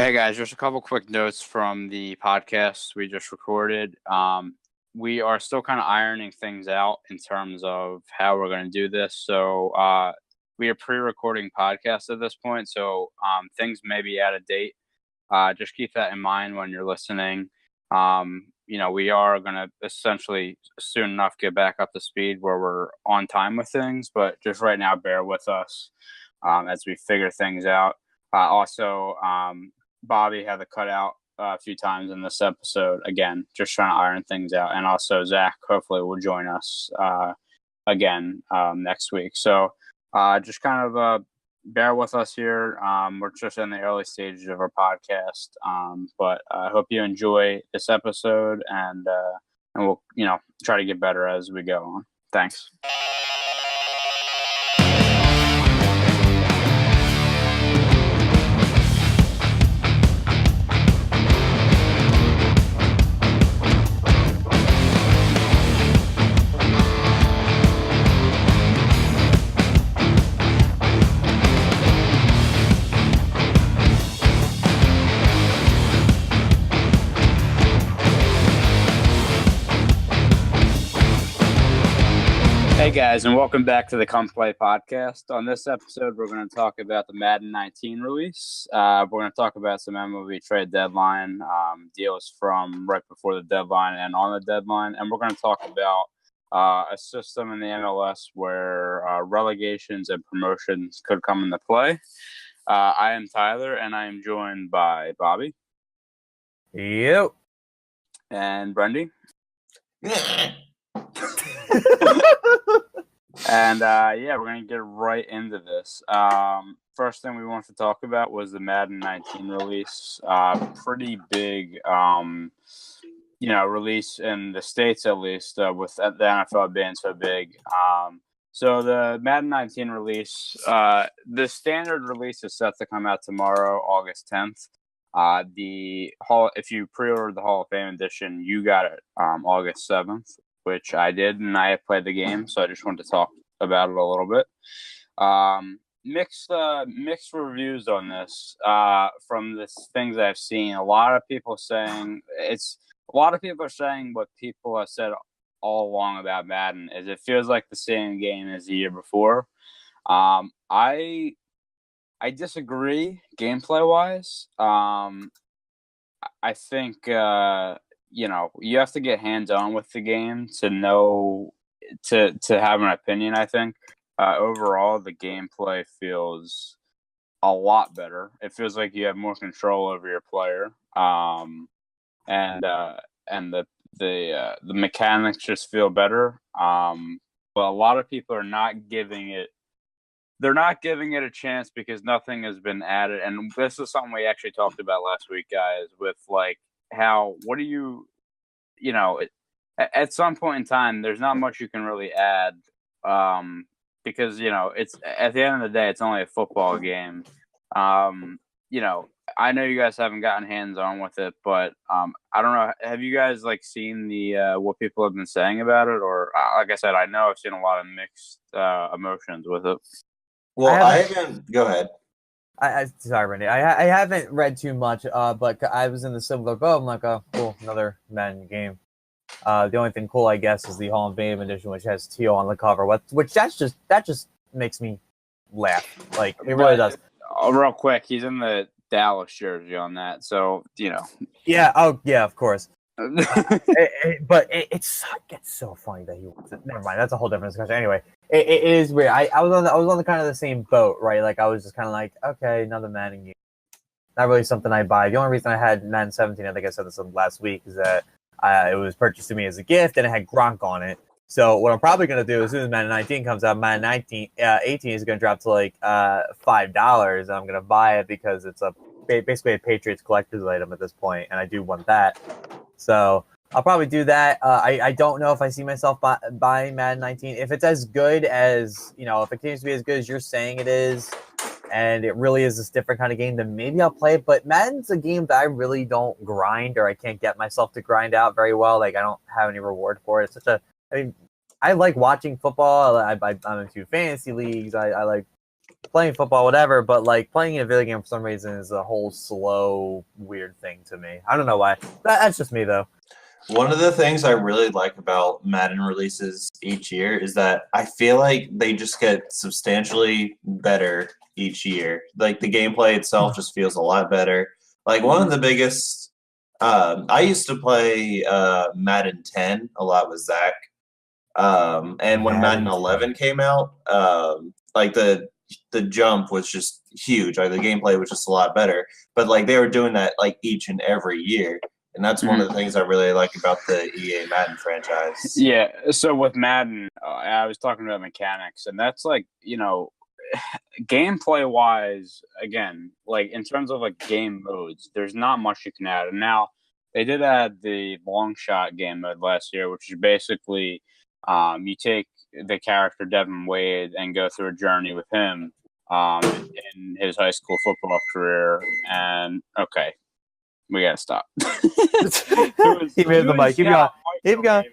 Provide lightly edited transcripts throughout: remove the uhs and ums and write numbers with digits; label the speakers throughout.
Speaker 1: Hey guys, just a couple quick notes from the podcast we just recorded. We are still kind of ironing things out in terms of how we're going to do this. So we are pre-recording podcasts at this point, so things may be out of date. Just keep that in mind when you're listening. We are going to essentially soon enough get back up to speed where we're on time with things, but just right now, bear with us as we figure things out. Also, Bobby had to cut out a few times in this episode. Again, just trying to iron things out. And also Zach hopefully will join us again next week. So just kind of bear with us here. We're just in the early stages of our podcast. But I hope you enjoy this episode and we'll, try to get better as we go on. Thanks. Hey guys, and welcome back to the Come Play podcast. On this episode, we're going to talk about the Madden 19 release. We're going to talk about some MLB Trade Deadline deals from right before the deadline and on the deadline. And we're going to talk about a system in the MLS where relegations and promotions could come into play. I am Tyler, and I am joined by Bobby.
Speaker 2: Yep.
Speaker 1: And Brendy. And we're going to get right into this. First thing we wanted to talk about was the Madden 19 release. Pretty big, release in the States, at least, with the NFL being so big. So the Madden 19 release, the standard release is set to come out tomorrow, August 10th. If you pre-ordered the Hall of Fame edition, you got it August 7th. Which I did, and I have played the game, so I just wanted to talk about it a little bit. Mixed reviews on this from the things I've seen. A lot of people are saying what people have said all along about Madden is it feels like the same game as the year before. I disagree gameplay wise. I think. You have to get hands-on with the game to know to have an opinion. I think overall the gameplay feels a lot better. It feels like you have more control over your player, and the mechanics just feel better. But a lot of people are not giving it. They're not giving it a chance because nothing has been added, and this is something we actually talked about last week, guys. With at some point in time, there's not much you can really add because, it's at the end of the day, it's only a football game. I know you guys haven't gotten hands-on with it, but I don't know. Have you guys seen the what people have been saying about it? Or like I said, I know I've seen a lot of mixed emotions with it.
Speaker 3: Well, I haven't. Go ahead.
Speaker 2: Sorry, Brendy. I haven't read too much, but I was in the similar boat. I'm like, oh, cool, another Madden game. The only thing cool, I guess, is the Hall of Fame edition, which has Teal on the cover. Which that just makes me laugh. It really does.
Speaker 1: Real quick, he's in the Dallas jersey on that, so
Speaker 2: Yeah. Oh, yeah. Of course. But it's so funny that he was. Never mind. That's a whole different discussion. Anyway, it is weird. I was on the kind of the same boat, right? I was just kind of like, okay, another Madden game. Not really something I buy. The only reason I had Madden 17, I think I said this last week, is that it was purchased to me as a gift and it had Gronk on it. So what I'm probably gonna do as soon as Madden 19 comes out, Madden 18 is gonna drop to $5. I'm gonna buy it because it's basically a Patriots collector's item at this point, and I do want that. So I'll probably do that. I don't know if I see myself buying Madden 19. If it's as good as, if it continues to be as good as you're saying it is, and it really is this different kind of game, then maybe I'll play it. But Madden's a game that I really don't grind, or I can't get myself to grind out very well. I don't have any reward for it. I like watching football. I'm into fantasy leagues. I like playing football, whatever, but like playing a video game for some reason is a whole slow, weird thing to me. I don't know why. That's just me though.
Speaker 3: One of the things I really like about Madden releases each year is that I feel like they just get substantially better each year. Like the gameplay itself just feels a lot better. Like one of the biggest, I used to play Madden 10 a lot with Zach. And when Madden 11 came out, like the jump was just huge. Like the gameplay was just a lot better. But like they were doing that like each and every year. And that's one of the things I really like about the EA Madden franchise.
Speaker 1: Yeah, so with Madden, I was talking about mechanics, and that's like, gameplay-wise, again, like in terms of like game modes, there's not much you can add. And now, they did add the long shot game mode last year, which is basically you take the character Devin Wade and go through a journey with him in his high school football career. And, okay. We gotta stop.
Speaker 2: He made the mic. Keep going. Keep going.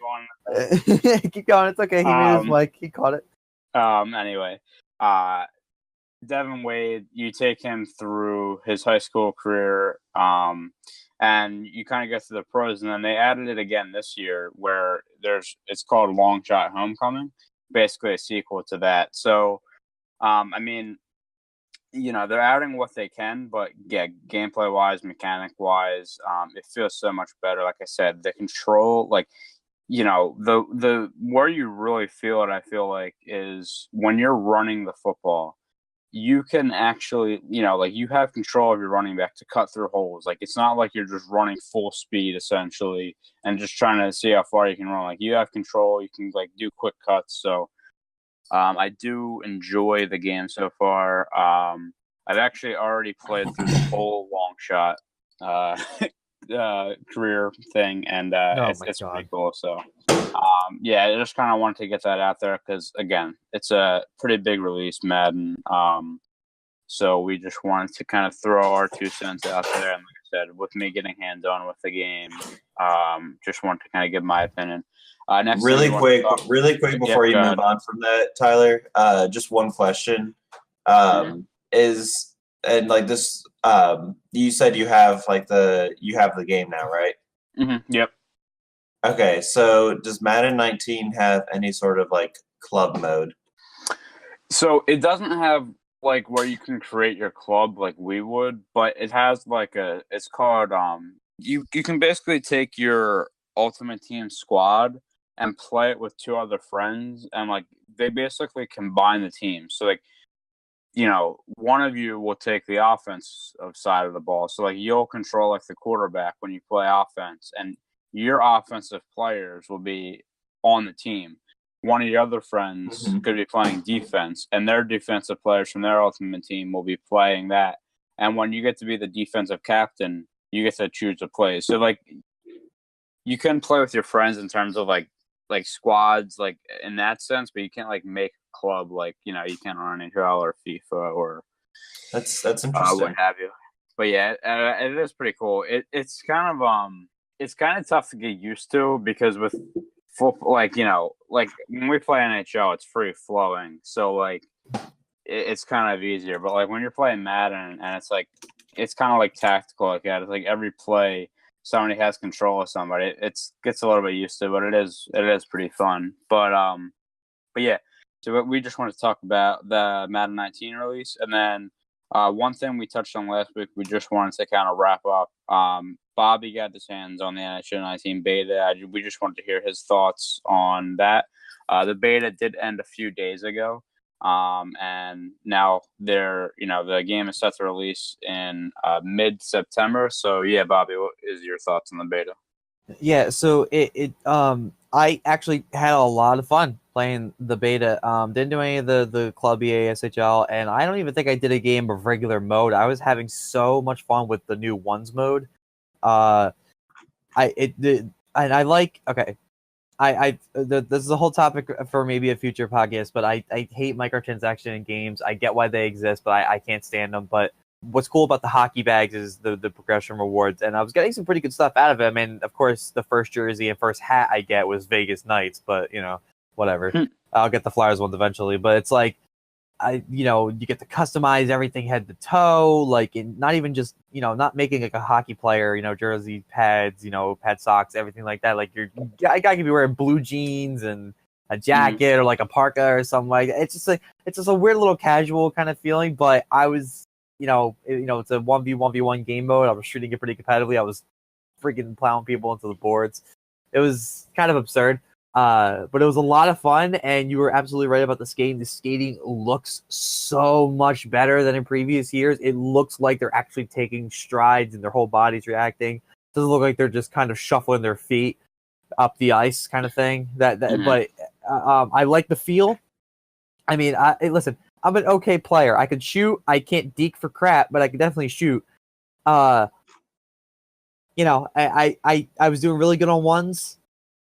Speaker 2: Keep going. It's okay. He made his mic. He caught it.
Speaker 1: Anyway, Devin Wade, you take him through his high school career, and you kind of get to the pros, and then they added it again this year, where it's called Long Shot Homecoming, basically a sequel to that. So, I mean, they're adding what they can, but yeah, gameplay wise, mechanic wise, it feels so much better. Like I said, the control, like, the where you really feel it, I feel like, is when you're running the football, you can actually, like you have control of your running back to cut through holes. Like it's not like you're just running full speed essentially and just trying to see how far you can run. Like you have control, you can like do quick cuts. So I do enjoy the game so far. I've actually already played through the whole long shot career thing, and it's pretty cool. So, I just kind of wanted to get that out there because, again, it's a pretty big release, Madden. So we just wanted to kind of throw our 2 cents out there. And like I said, with me getting hands-on with the game, just wanted to kind of give my opinion. Next
Speaker 3: really quick before you move on from that, Tyler, just one question. You said you have the game now, right?
Speaker 1: Mm-hmm. Yep.
Speaker 3: Okay, so does Madden 19 have any sort of like club mode?
Speaker 1: So it doesn't have like where you can create your club like we would, but it has like it's called you can basically take your Ultimate Team squad and play it with 2 other friends, and like they basically combine the teams. So like, one of you will take the offensive side of the ball. So like you'll control like the quarterback when you play offense, and your offensive players will be on the team. One of your other friends could be playing defense, and their defensive players from their ultimate team will be playing that. And when you get to be the defensive captain, you get to choose the plays. So like you can play with your friends in terms of like squads, like in that sense, but you can't like make a club like you can on NHL or FIFA or
Speaker 3: that's interesting.
Speaker 1: What have you. But yeah, it is pretty cool. It's kind of tough to get used to because with football, like when we play NHL, it's free flowing, so like it's kind of easier. But like when you're playing Madden and it's kind of like tactical like that. It's like every play somebody has control of somebody. It gets a little bit used to, but it is pretty fun. But yeah. So we just want to talk about the Madden 19 release, and then one thing we touched on last week, we just wanted to kind of wrap up. Bobby got his hands on the NHL 19 beta. We just wanted to hear his thoughts on that. The beta did end a few days ago, and now the game is set to release in mid-September. So yeah, Bobby, what is your thoughts on the beta?
Speaker 2: Yeah, so I actually had a lot of fun playing the beta. Didn't do any of the Club EA SHL, and I don't even think I did a game of regular mode. I was having so much fun with the new ones mode. This is a whole topic for maybe a future podcast, but I hate microtransaction in games. I get why they exist, but I can't stand them. But what's cool about the hockey bags is the progression rewards, and I was getting some pretty good stuff out of them. And of course, the first jersey and first hat I get was Vegas Knights, but whatever. I'll get the Flyers ones eventually. But it's like you get to customize everything head to toe, like not even just, not making like a hockey player, jersey, pads, pad socks, everything like that. Like a guy could be wearing blue jeans and a jacket or like a parka or something like that. It's just a weird little casual kind of feeling. But I was, it's a 1v1v1 game mode. I was shooting it pretty competitively. I was freaking plowing people into the boards. It was kind of absurd. But it was a lot of fun, and you were absolutely right about the skating. The skating looks so much better than in previous years. It looks like they're actually taking strides and their whole body's reacting. It doesn't look like they're just kind of shuffling their feet up the ice kind of thing. But I like the feel. I mean, listen, I'm an okay player. I could shoot. I can't deke for crap, but I can definitely shoot. I was doing really good on ones.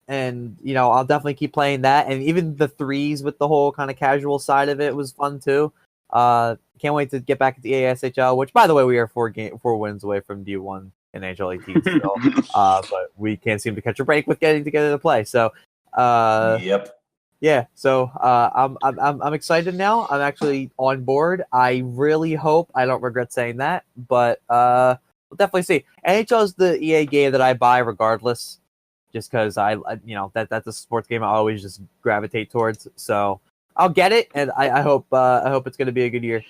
Speaker 2: And, I'll definitely keep playing that. And even the threes with the whole kind of casual side of it was fun, too. Can't wait to get back to the ASHL, which, by the way, we are 4 wins away from D1 and NHL 18 still. But we can't seem to catch a break with getting together to play. So,
Speaker 3: yep.
Speaker 2: Yeah, so I'm excited now. I'm actually on board. I really hope I don't regret saying that, but we'll definitely see. NHL is the EA game that I buy regardless. Just because that's a sports game I always just gravitate towards. So I'll get it, and I hope it's going to be a good year.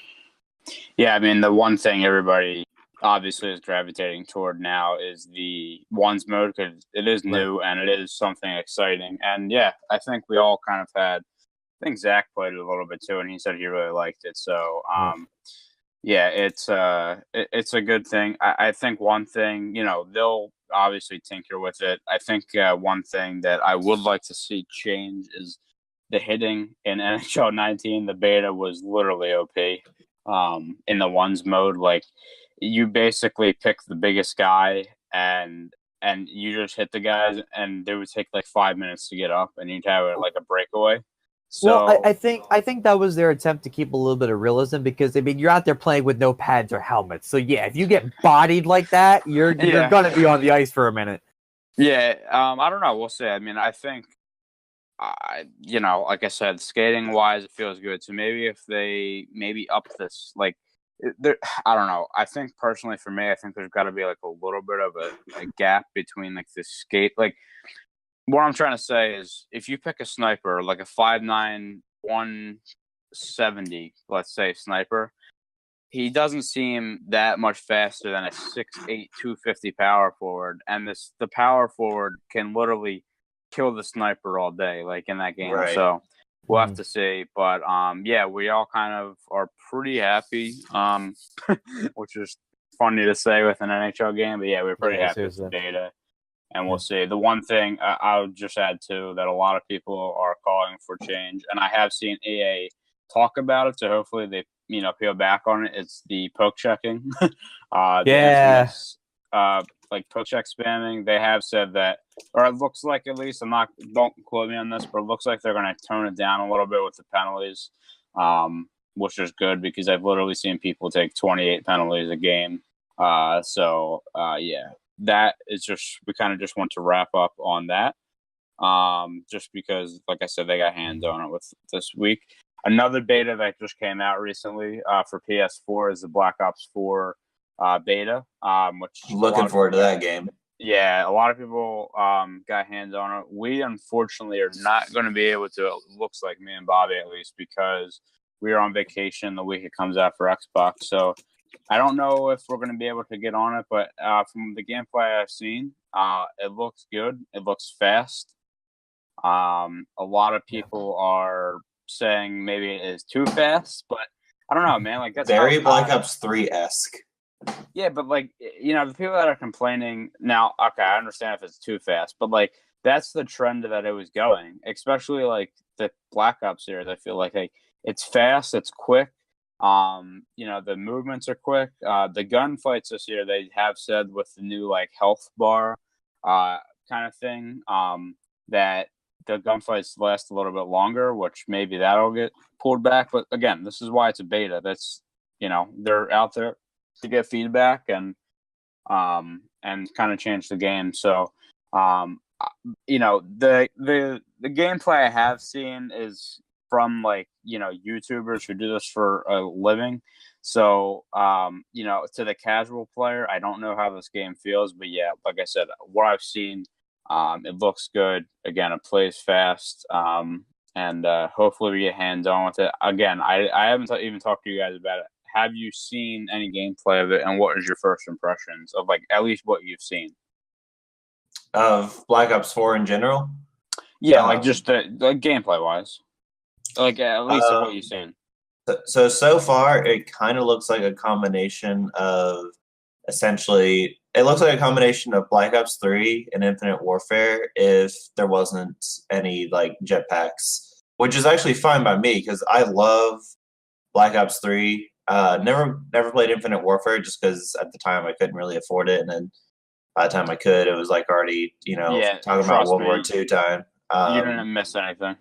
Speaker 1: Yeah, I mean, the one thing everybody obviously is gravitating toward now is the ones mode, because it is new and it is something exciting. And yeah, I think we all kind of had. I think Zach played it a little bit too, and he said he really liked it. So yeah, it's a good thing. I think one thing, they'll obviously tinker with it. I think one thing that I would like to see change is the hitting in NHL 19. The beta was literally OP in the ones mode. Like, you basically pick the biggest guy and you just hit the guys, and they would take like 5 minutes to get up, and you'd have it like a breakaway. So,
Speaker 2: well, I think that was their attempt to keep a little bit of realism, because you're out there playing with no pads or helmets. So yeah, if you get bodied like that, you're gonna be on the ice for a minute.
Speaker 1: Yeah, I don't know. We'll see. I mean, I think, like I said, skating wise, it feels good. So maybe if they up this, like, I don't know. I think personally for me, I think there's got to be like a little bit of a gap between like the skate, like. What I'm trying to say is, if you pick a sniper, like a 5'9", 170, let's say, sniper, he doesn't seem that much faster than a 6'8", 250 power forward. And the power forward can literally kill the sniper all day, like in that game. Right. So we'll have to see. But yeah, we all kind of are pretty happy, which is funny to say with an NHL game. But yeah, we're pretty happy with the data. And we'll see. The one thing I would just add, too, that a lot of people are calling for change, and I have seen EA talk about it, so hopefully they, peel back on it. It's the poke checking.
Speaker 2: Yeah.
Speaker 1: Like poke check spamming. They have said that, or it looks like, at least, don't quote me on this, but it looks like they're going to tone it down a little bit with the penalties, which is good, because I've literally seen people take 28 penalties a game. Yeah. That is just, we kind of just want to wrap up on that. Just because, like I said, they got hands on it with this week. Another beta that just came out recently for PS4 is the Black Ops 4 beta. Which
Speaker 3: looking forward to that game.
Speaker 1: Yeah, a lot of people got hands on it. We unfortunately are not going to be able to. It looks like, me and Bobby at least, because we are on vacation the week it comes out for Xbox. So I don't know if we're going to be able to get on it, but from the gameplay I've seen, it looks good. It looks fast. A lot of people are saying maybe it is too fast, but I don't know, man. Like, that's
Speaker 3: very Black Ops 3-esque.
Speaker 1: Yeah, but like, the people that are complaining now, okay, I understand if it's too fast, but like, that's the trend that it was going, especially like the Black Ops series. I feel like it's fast, it's quick. The movements are quick. The gunfights this year, they have said with the new like health bar kind of thing, that the gunfights last a little bit longer, which maybe that'll get pulled back. But again, this is why it's a beta. That's, they're out there to get feedback and kind of change the game. So, the gameplay I have seen is from like, YouTubers who do this for a living. So, to the casual player, I don't know how this game feels, but yeah, like I said, what I've seen, it looks good. Again, it plays fast. And hopefully we get hands on with it. Again, I haven't even talked to you guys about it. Have you seen any gameplay of it, and what is your first impressions of like at least what you've seen
Speaker 3: of Black Ops 4 in general?
Speaker 1: Yeah, like just the gameplay wise, like at least of what you've seen.
Speaker 3: So far, it kind of looks like a combination of essentially. It looks like a combination of Black Ops 3 and Infinite Warfare if there wasn't any like jetpacks, which is actually fine by me because I love Black Ops 3. Never played Infinite Warfare just because at the time I couldn't really afford it, and then by the time I could, it was like already talking about World War II time.
Speaker 1: You didn't miss anything.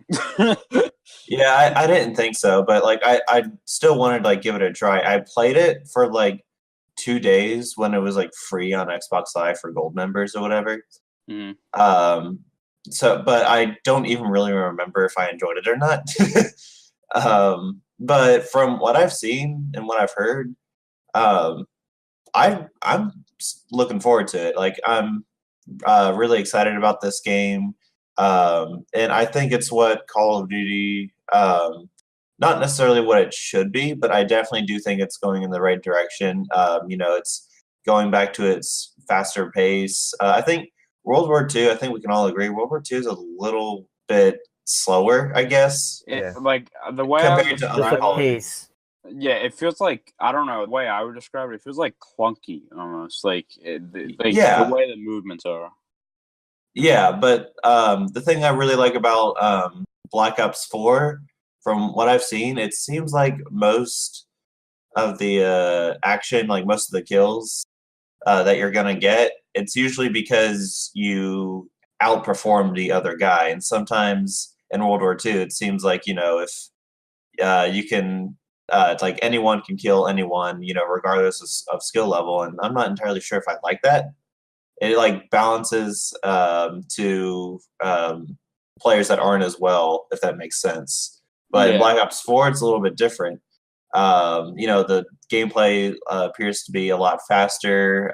Speaker 3: Yeah, I didn't think so, but like I still wanted to like give it a try. I played it for like 2 days when it was like free on Xbox Live for gold members or whatever.
Speaker 1: Mm-hmm.
Speaker 3: But I don't even really remember if I enjoyed it or not. But from what I've seen and what I've heard, I'm looking forward to it. Like I'm really excited about this game. And I think it's what Call of Duty, not necessarily what it should be, but I definitely do think it's going in the right direction. It's going back to its faster pace. I think World War II, I think we can all agree, World War II is a little bit slower, I guess.
Speaker 1: Like the way
Speaker 3: compared to other
Speaker 2: Call of Duty.
Speaker 1: Yeah, it feels like, I don't know, the way I would describe it, it feels like clunky almost, the way the movements are.
Speaker 3: Yeah, but the thing I really like about Black Ops 4, from what I've seen, it seems like most of the action, like most of the kills that you're going to get, it's usually because you outperform the other guy. And sometimes in World War II, it seems like, if you can, like anyone can kill anyone, regardless of skill level. And I'm not entirely sure if I like that. It like balances to players that aren't as well, if that makes sense. But in Black Ops 4, it's a little bit different. The gameplay appears to be a lot faster.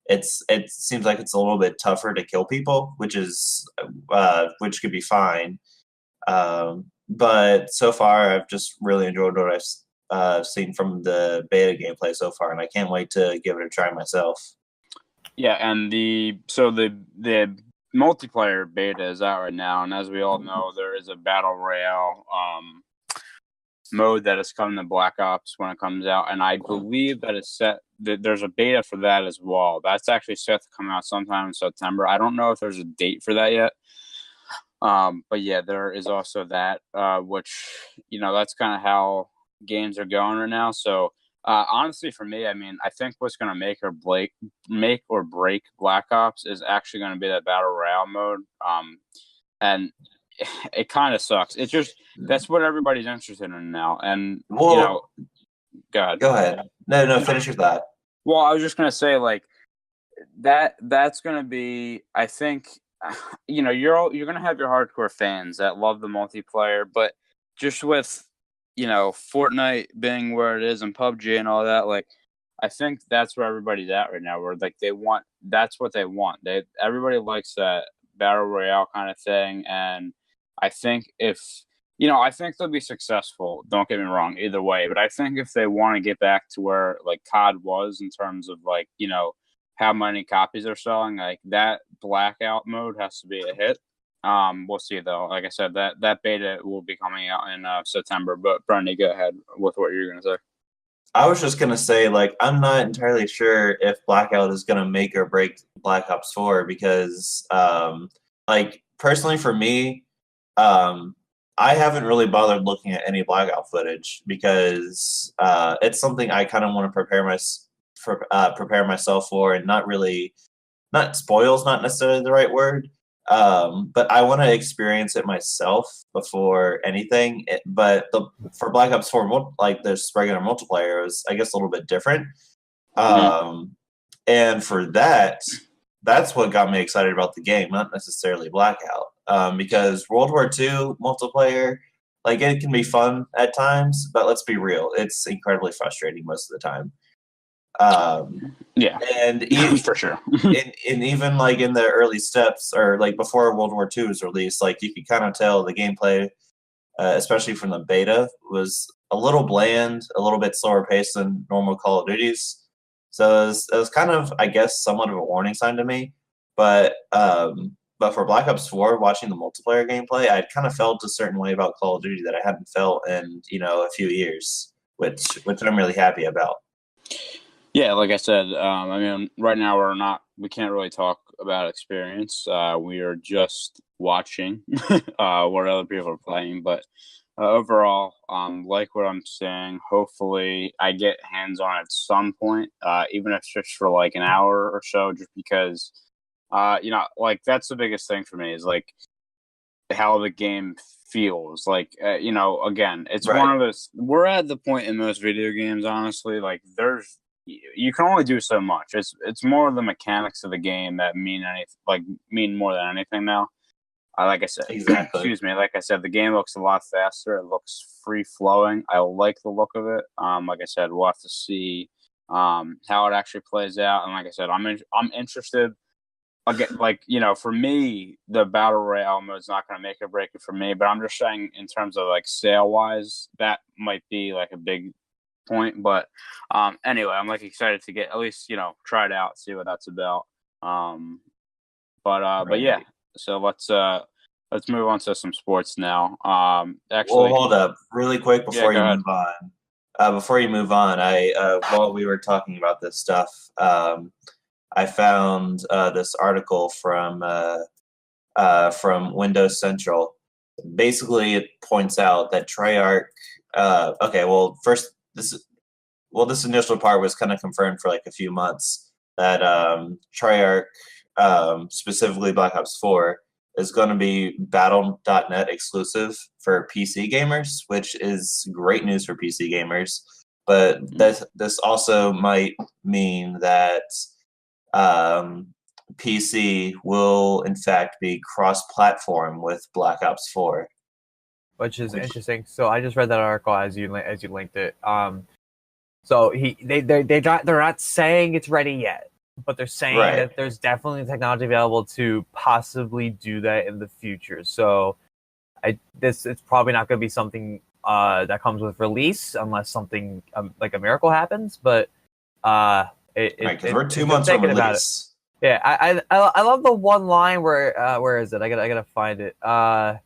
Speaker 3: It seems like it's a little bit tougher to kill people, which could be fine. But so far, I've just really enjoyed what I've seen from the beta gameplay so far, and I can't wait to give it a try myself.
Speaker 1: Yeah, and the multiplayer beta is out right now, and as we all know, there is a battle royale mode that is coming to Black Ops when it comes out, and I believe that it's set that there's a beta for that as well. That's actually set to come out sometime in September. I don't know if there's a date for that yet. But yeah, there is also that, which, that's kind of how games are going right now. So honestly, for me, I mean, I think what's going to make or break Black Ops is actually going to be that battle royale mode. And it kind of sucks. It's just that's what everybody's interested in now. And go ahead.
Speaker 3: Go ahead. No, finish your thought.
Speaker 1: Well, I was just going to say like that's going to be, I think. You're going to have your hardcore fans that love the multiplayer, but just with, Fortnite being where it is and PUBG and all that, like, I think that's where everybody's at right now, where like that's what they want. Everybody likes that battle royale kind of thing. And I think I think they'll be successful. Don't get me wrong either way, but I think if they want to get back to where like COD was in terms of like, how many copies they're selling, like that blackout mode has to be a hit. We'll see though. Like I said, that beta will be coming out in September. But Brendy, go ahead with what you're gonna say.
Speaker 3: I was just gonna say, like, I'm not entirely sure if blackout is gonna make or break Black Ops 4 because, like, personally for me, I haven't really bothered looking at any blackout footage because it's something I kind of want to prepare myself for, and not spoils, not necessarily the right word, but I want to experience it myself before anything. But for Black Ops 4, like this regular multiplayer is, I guess, a little bit different. And for that's what got me excited about the game, not necessarily blackout, because World War II multiplayer, Like, it can be fun at times, but let's be real, it's incredibly frustrating most of the time.
Speaker 1: Yeah,
Speaker 3: and
Speaker 1: for sure.
Speaker 3: and even like in the early steps, or like before World War II was released, like you could kind of tell the gameplay, especially from the beta, was a little bland, a little bit slower paced than normal Call of Duties. So it was kind of, I guess, somewhat of a warning sign to me. But for Black Ops 4, watching the multiplayer gameplay, I'd kind of felt a certain way about Call of Duty that I hadn't felt in a few years, which I'm really happy about.
Speaker 1: Yeah, like I said, I mean, right now we can't really talk about experience. We are just watching what other people are playing, but overall, like what I'm saying, hopefully I get hands on at some point, even if it's just for like an hour or so, just because, like that's the biggest thing for me is like how the game feels. Like, again, it's
Speaker 3: Right.
Speaker 1: one of those, we're at the point in most video games, honestly, like you can only do so much. It's more the mechanics of the game that mean more than anything now. Like I said,
Speaker 3: Exactly.
Speaker 1: excuse me. Like I said, the game looks a lot faster. It looks free flowing. I like the look of it. Like I said, we'll have to see how it actually plays out. And like I said, I'm interested. Again, for me, the battle royale mode is not going to make or break it for me. But I'm just saying, in terms of like sale wise, that might be like a big point. But anyway, I'm like excited to get at least try it out, see what that's about. But yeah, so let's move on to some sports now. Actually,
Speaker 3: well, hold up really quick before you move on. While we were talking about this stuff, I found this article from Windows Central. Basically, it points out that Treyarch. This initial part was kind of confirmed for like a few months that Treyarch, specifically Black Ops 4, is going to be Battle.net exclusive for PC gamers, which is great news for PC gamers. But this also might mean that PC will in fact be cross-platform with Black Ops 4,
Speaker 2: which is interesting. So I just read that article as you linked it. So they're not saying it's ready yet, but they're saying that there's definitely technology available to possibly do that in the future. So it's probably not going to be something that comes with release unless something like a miracle happens. But
Speaker 3: because we're 2 months from release.
Speaker 2: Yeah, I love the one line where is it? I gotta find it. I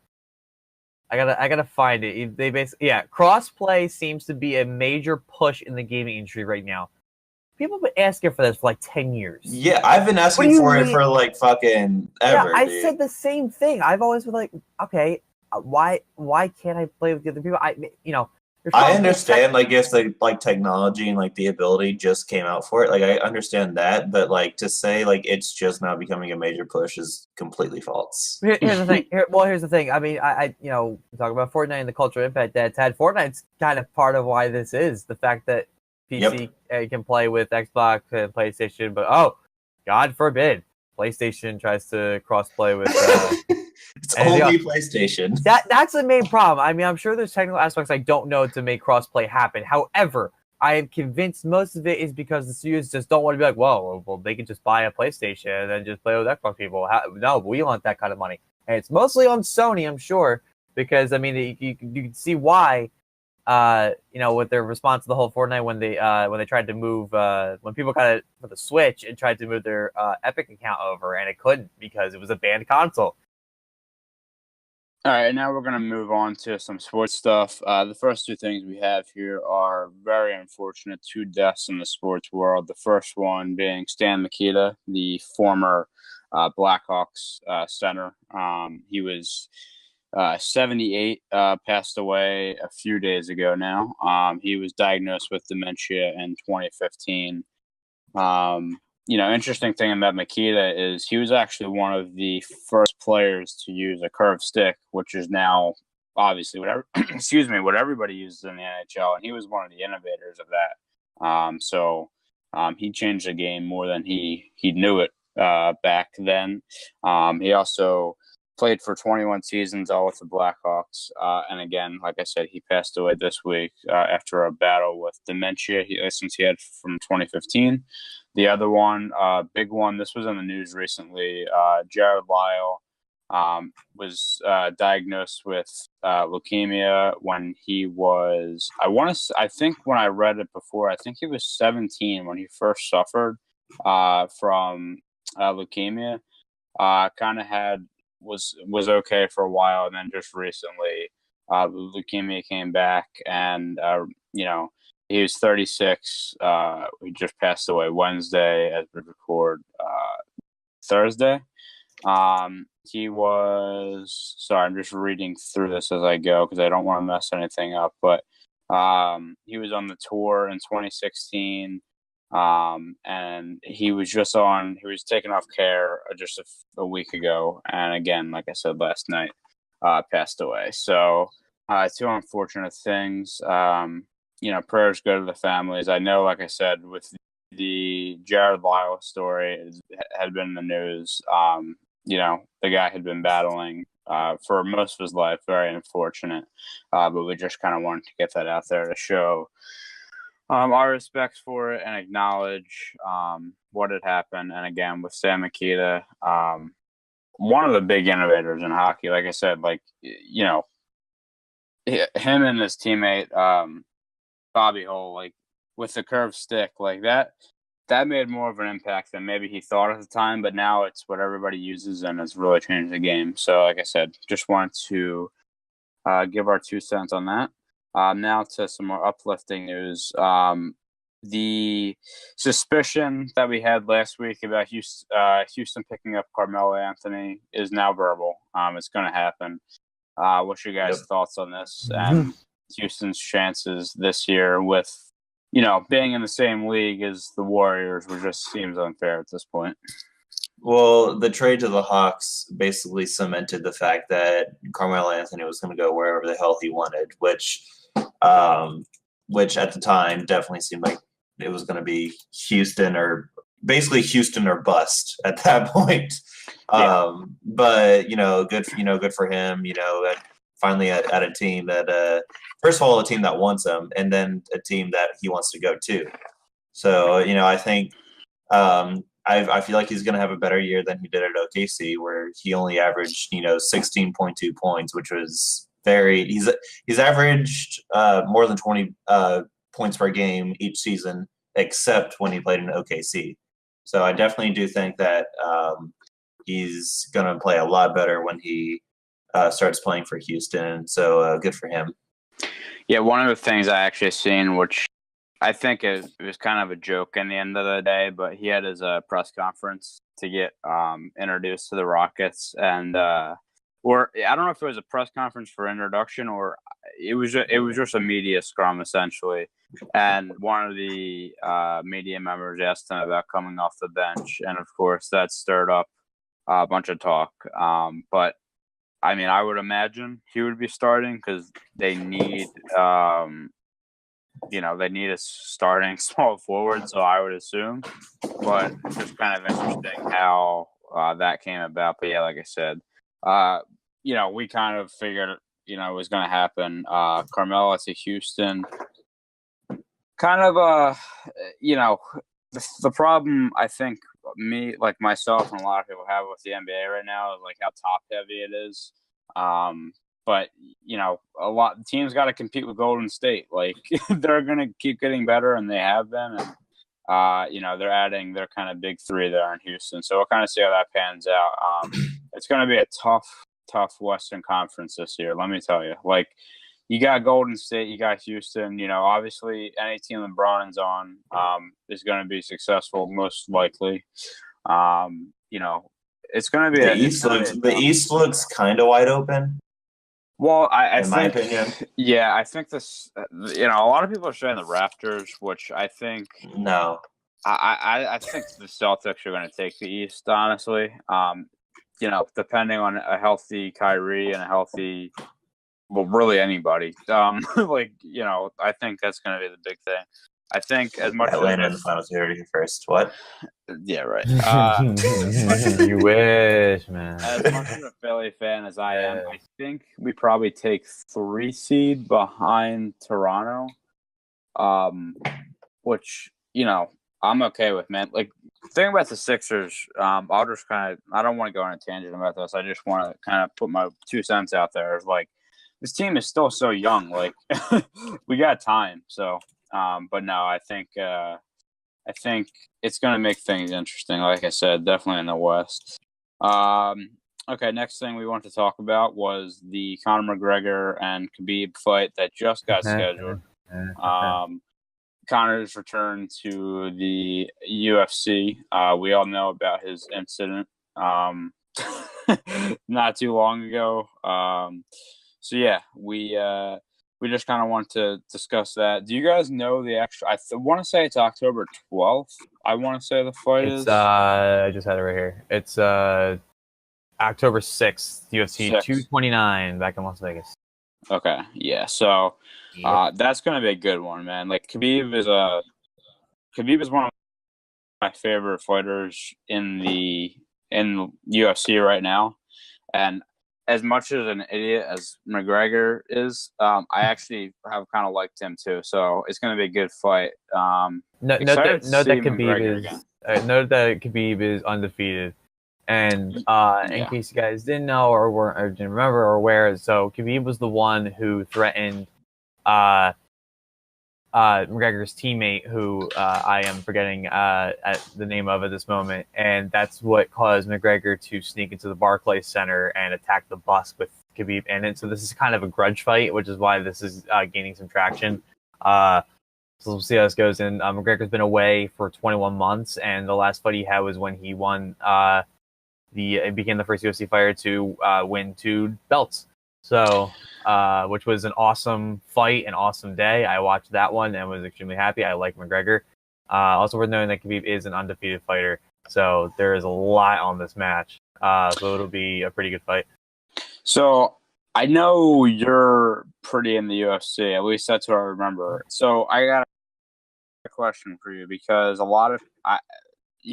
Speaker 2: gotta find it. They basically crossplay seems to be a major push in the gaming industry right now. People have been asking for this for like 10 years.
Speaker 3: Yeah, I've been asking for it for like fucking ever.
Speaker 2: Yeah, I said the same thing. I've always been like, okay, why can't I play with the other people?
Speaker 3: I understand like if the like technology and like the ability just came out for it. Like I understand that, but like to say like it's just now becoming a major push is completely false.
Speaker 2: Here's the thing. Here's the thing. I mean, I talk about Fortnite and the cultural impact that it's had. Fortnite's kind of part of why this is the fact that PC can play with Xbox and PlayStation, but God forbid PlayStation tries to cross-play with.
Speaker 3: It's only PlayStation.
Speaker 2: That's the main problem. I mean, I'm sure there's technical aspects I don't know to make crossplay happen. However, I am convinced most of it is because the studios just don't want to be like, well, they can just buy a PlayStation and then just play with Xbox people. No, we want that kind of money. And it's mostly on Sony, I'm sure, because, I mean, you can see why, with their response to the whole Fortnite when they tried to move, when people got it for the Switch and tried to move their Epic account over, and it couldn't because it was a banned console.
Speaker 1: All right, now we're going to move on to some sports stuff. The first two things we have here are very unfortunate, 2 deaths in the sports world. The first one being Stan Mikita, the former Blackhawks center. He was 78, passed away a few days ago now. He was diagnosed with dementia in 2015. Interesting thing about Mikita is he was actually one of the first players to use a curved stick, which is now obviously what everybody uses in the NHL, and he was one of the innovators of that. So he changed the game more than he knew it back then. He also played for 21 seasons, all with the Blackhawks. And again, like I said, he passed away this week after a battle with dementia since he had from 2015. The other one, big one, this was in the news recently. Jared Lyle was diagnosed with leukemia when he was, I think when I read it before, I think he was 17 when he first suffered from leukemia. Kind of was okay for a while, and then just recently leukemia came back, and he was 36. He just passed away Wednesday as we record Thursday. He was, sorry, I'm just reading through this as I go because I don't want to mess anything up, but he was on the tour in 2016. And he was taken off care just a week ago. And again, like I said, last night, passed away. So, two unfortunate things. Prayers go to the families. I know, like I said, with the Jared Lyle story, it had been in the news. The guy had been battling for most of his life, very unfortunate. But we just kind of wanted to get that out there to show our respects for it and acknowledge what had happened. And again, with Sam Mikita, one of the big innovators in hockey, like I said, him and his teammate, Bobby Hull, with the curved stick, that made more of an impact than maybe he thought at the time, but now it's what everybody uses and it's really changed the game. So, like I said, just wanted to give our 2 cents on that. Now to some more uplifting news. The suspicion that we had last week about Houston picking up Carmelo Anthony is now verbal. It's going to happen. What's your guys' thoughts on this and Houston's chances this year with, being in the same league as the Warriors, which just seems unfair at this point?
Speaker 3: Well, the trade to the Hawks basically cemented the fact that Carmelo Anthony was going to go wherever the hell he wanted, which at the time definitely seemed like it was going to be Houston or bust at that point.
Speaker 1: Yeah.
Speaker 3: But good for him. Finally at a team that first of all, a team that wants him, and then a team that he wants to go to. So I think I feel like he's going to have a better year than he did at OKC, where he only averaged 16.2 points, which was he's averaged more than 20 points per game each season, except when he played in OKC. So I definitely do think that he's going to play a lot better when he starts playing for Houston. So good for him.
Speaker 1: Yeah, one of the things I actually seen, which I think it was kind of a joke in the end of the day, but he had his press conference to get introduced to the Rockets, and or I don't know if it was a press conference for introduction or it was just a media scrum essentially. And one of the media members asked him about coming off the bench, and of course that stirred up a bunch of talk. But I mean, I would imagine he would be starting because they need, they need a starting small forward. So I would assume, but it's just kind of interesting how that came about. But yeah, like I said, we kind of figured, it was going to happen. Carmelo to Houston, kind of, the problem I think myself and a lot of people have with the NBA right now is how top heavy it is. But a lot of teams got to compete with Golden State. They're going to keep getting better, and they have been. And they're adding their kind of big three there in Houston. So we'll kind of see how that pans out. It's going to be a tough Western Conference this year. Let me tell you. You got Golden State, you got Houston. Obviously, any team LeBron's on is going to be successful, most likely. It's going to be
Speaker 3: the East looks kind of wide open.
Speaker 1: Well, I think,
Speaker 3: my opinion,
Speaker 1: I think this. A lot of people are saying the Raptors, which I think
Speaker 3: no.
Speaker 1: I think the Celtics are going to take the East. Honestly, depending on a healthy Kyrie and a healthy. Well, really anybody. I think that's going to be the big thing. I think as much
Speaker 3: Atlanta in
Speaker 1: as
Speaker 3: the final two are here first. What?
Speaker 1: yeah, right.
Speaker 2: You wish, man.
Speaker 1: As much of a Philly fan as I am, I think we probably take 3 seed behind Toronto. Which, I'm okay with, man. Like, thing about the Sixers, I'll just I don't want to go on a tangent about this. I just want to kind of put my 2 cents out there. Like, this team is still so young. Like, we got time. So, but no, I think it's going to make things interesting. Like I said, definitely in the West. Okay, next thing we wanted to talk about was the Conor McGregor and Khabib fight that just got scheduled. Conor's return to the UFC. We all know about his incident not too long ago. So yeah, we just kind of want to discuss that. Do you guys know the actual? I want to say it's October 12th. I want to say the fight is.
Speaker 2: I just had it right here. It's October 6th, UFC 229 back in Las Vegas.
Speaker 1: Okay, yeah. So that's going to be a good one, man. Like Khabib is one of my favorite fighters in UFC right now, and as much as an idiot as McGregor is, I actually have kind of liked him too. So it's going to be a good fight.
Speaker 2: Note that Khabib is undefeated. And in case you guys didn't know or didn't remember or aware, so Khabib was the one who threatened McGregor's teammate, who I am forgetting at the name of at this moment, and that's what caused McGregor to sneak into the Barclays Center and attack the bus with Khabib in it. So this is kind of a grudge fight, which is why this is gaining some traction. So we'll see how this goes. And McGregor's been away for 21 months, and the last fight he had was when he won. He became the first UFC fighter to win 2 belts. So, which was an awesome fight, an awesome day. I watched that one and was extremely happy. I like McGregor. Also worth knowing that Khabib is an undefeated fighter. So there is a lot on this match. So it'll be a pretty good fight.
Speaker 1: So I know you're pretty in the UFC. At least that's what I remember. So I got a question for you because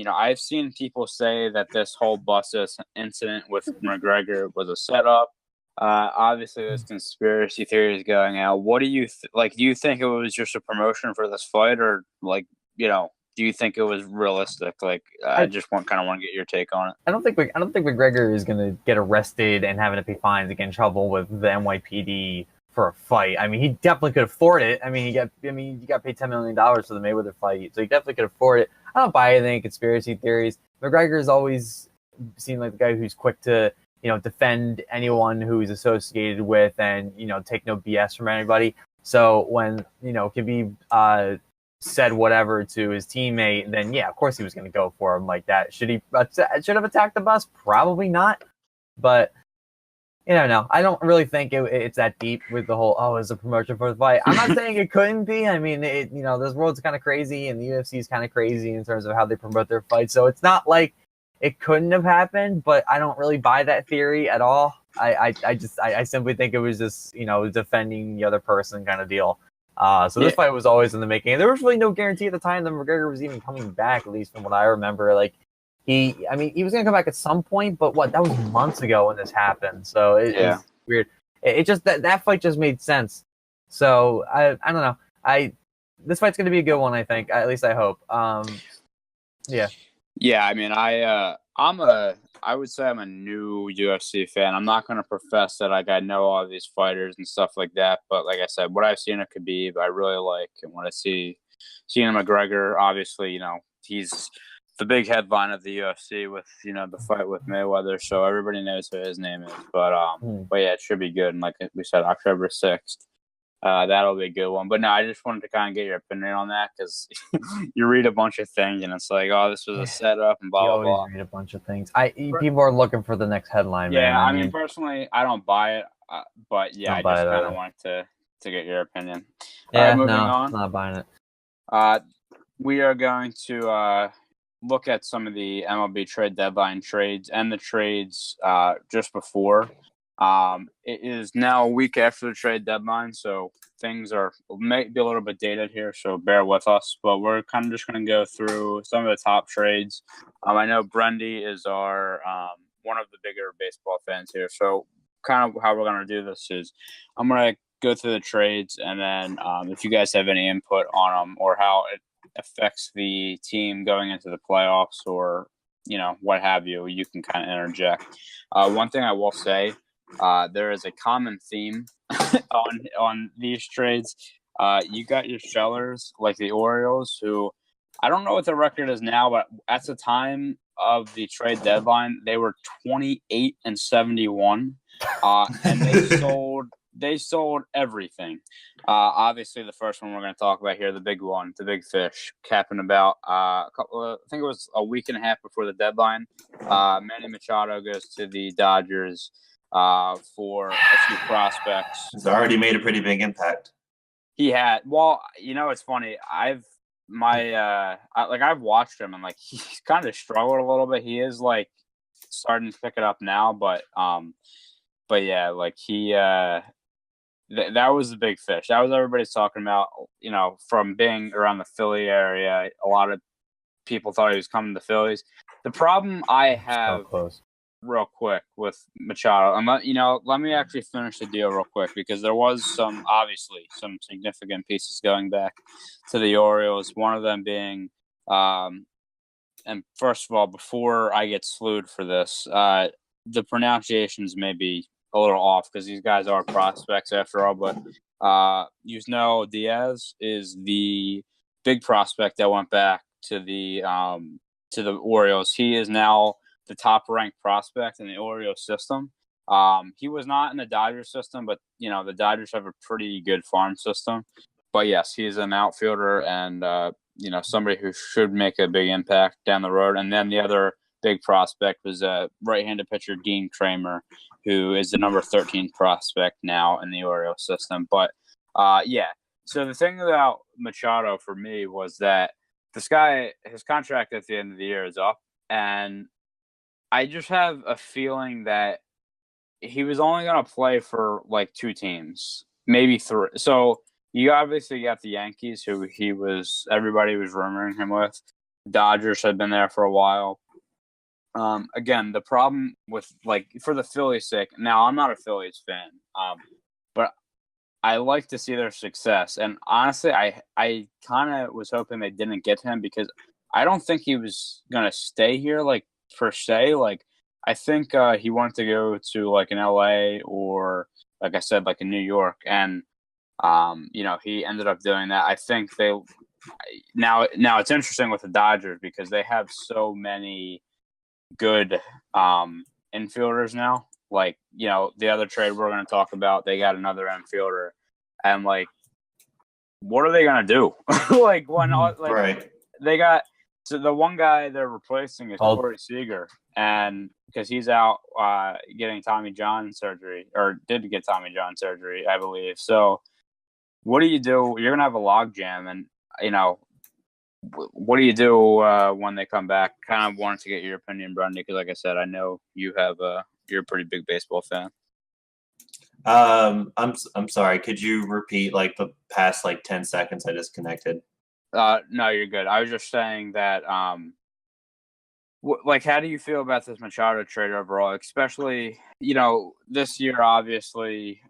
Speaker 1: I've seen people say that this whole bus incident with McGregor was a setup. Obviously, there's conspiracy theories going out. What do you like? Do you think it was just a promotion for this fight, or do you think it was realistic? Like, I just want to get your take on it.
Speaker 2: I don't think McGregor is going to get arrested and having to pay fines and get in trouble with the NYPD for a fight. I mean, he definitely could afford it. I mean, he got paid $10 million for the Mayweather fight, so he definitely could afford it. I don't buy anything conspiracy theories. McGregor has always seemed like the guy who's quick to, defend anyone who he's associated with and, take no BS from anybody. So when, Khabib said whatever to his teammate, then yeah, of course he was going to go for him like that. Should have attacked the bus? Probably not. But no, I don't really think it's that deep with the whole, it's a promotion for the fight. I'm not saying it couldn't be. I mean, this world's kind of crazy and the UFC is kind of crazy in terms of how they promote their fights. So it's not like it couldn't have happened, but I don't really buy that theory at all. I simply think it was just, defending the other person kind of deal. So this fight was always in the making. And there was really no guarantee at the time that McGregor was even coming back, at least from what I remember. Like, he was going to come back at some point, but that was months ago when this happened. So it's weird. It just, that fight just made sense. So I don't know. This fight's going to be a good one, I think. At least I hope. Yeah.
Speaker 1: Yeah, I mean, I would say I'm a new UFC fan. I'm not going to profess that I know all these fighters and stuff like that. But like I said, what I've seen of Khabib, I really like. And when I seeing McGregor, obviously, he's the big headline of the UFC with, the fight with Mayweather. So everybody knows who his name is. But yeah, it should be good. And like we said, October 6th. That'll be a good one. But no, I just wanted to kind of get your opinion on that because you read a bunch of things and it's like, oh, this was a setup and blah, blah, blah.
Speaker 2: Read a bunch of things. People are looking for the next headline,
Speaker 1: man.
Speaker 2: Yeah,
Speaker 1: I mean, personally, I don't buy it. But yeah, I just kind of wanted to get your opinion.
Speaker 2: Yeah,
Speaker 1: moving on.
Speaker 2: Not buying it.
Speaker 1: We are going to look at some of the MLB Trade Deadline trades and the trades just before. It is now a week after the trade deadline, so things may be a little bit dated here, so bear with us. But we're kind of just going to go through some of the top trades. I know Brendy is our one of the bigger baseball fans here, so kind of how we're going to do this is I'm going to go through the trades, and then if you guys have any input on them or how it affects the team going into the playoffs or what have you, you can kind of interject. One thing I will say. There is a common theme on these trades. You got your shellers like the Orioles, who I don't know what the record is now, but at the time of the trade deadline, they were 28-71, and they sold everything. Obviously, the first one we're going to talk about here, the big one, the big fish, happened about I think it was a week and a half before the deadline. Manny Machado goes to the Dodgers. For a few prospects.
Speaker 3: He's already made a pretty big impact.
Speaker 1: He had. Well, it's funny. I've watched him and he's kind of struggled a little bit. He is starting to pick it up now, but yeah, he that was the big fish. That was everybody's talking about. From being around the Philly area, a lot of people thought he was coming to the Phillies. The problem I have. Real quick with Machado, and let me actually finish the deal real quick because there was some significant pieces going back to the Orioles. One of them being, and first of all, before I get slewed for this, the pronunciations may be a little off because these guys are prospects after all. But Diaz is the big prospect that went back to the Orioles. He is now the top-ranked prospect in the Orioles system. He was not in the Dodgers system, but, the Dodgers have a pretty good farm system. But, yes, he's an outfielder and, somebody who should make a big impact down the road. And then the other big prospect was right-handed pitcher Dean Kramer, who is the number 13 prospect now in the Orioles system. But, yeah, so the thing about Machado for me was that this guy, his contract at the end of the year is up, and I just have a feeling that he was only going to play for two teams, maybe three. So you obviously got the Yankees, who everybody was rumoring him with. Dodgers had been there for a while. Again, the problem with for the Phillies' sake. Now, I'm not a Phillies fan, but I like to see their success. And honestly, I kind of was hoping they didn't get him because I don't think he was going to stay here. Per se, I think he wanted to go to an LA or like I said, in New York, and he ended up doing that. I think now it's interesting with the Dodgers because they have so many good infielders now. The other trade we're going to talk about, they got another infielder, and what are they going to do?
Speaker 2: Right.
Speaker 1: They got. So the one guy they're replacing is Corey Seager, and because he's out getting Tommy John surgery, or did get Tommy John surgery, I believe. So what do you do? You're gonna have a log jam, and what do you do when they come back? Kind of wanted to get your opinion, Brendy, because like I said, I know you're a pretty big baseball fan.
Speaker 3: I'm sorry. Could you repeat the past 10 seconds? I disconnected.
Speaker 1: No, you're good. I was just saying that, how do you feel about this Machado trade overall? Especially, this year, obviously,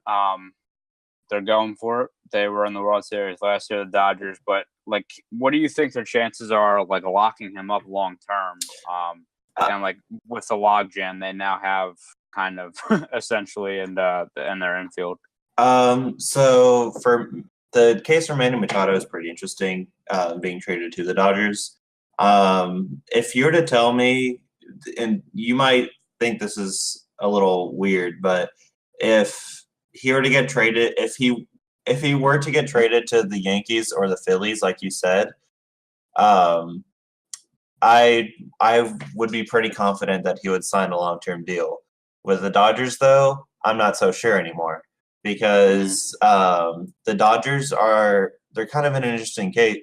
Speaker 1: they're going for it. They were in the World Series last year, the Dodgers. But, what do you think their chances are, locking him up long term? And, with the logjam, they now have kind of essentially in their infield.
Speaker 3: So for the case for Manny Machado is pretty interesting, being traded to the Dodgers. If you were to tell me, and you might think this is a little weird, but if he were to get traded, if he were to get traded to the Yankees or the Phillies, like you said, I would be pretty confident that he would sign a long-term deal. With the Dodgers, though, I'm not so sure anymore. Because the Dodgers they're kind of an interesting case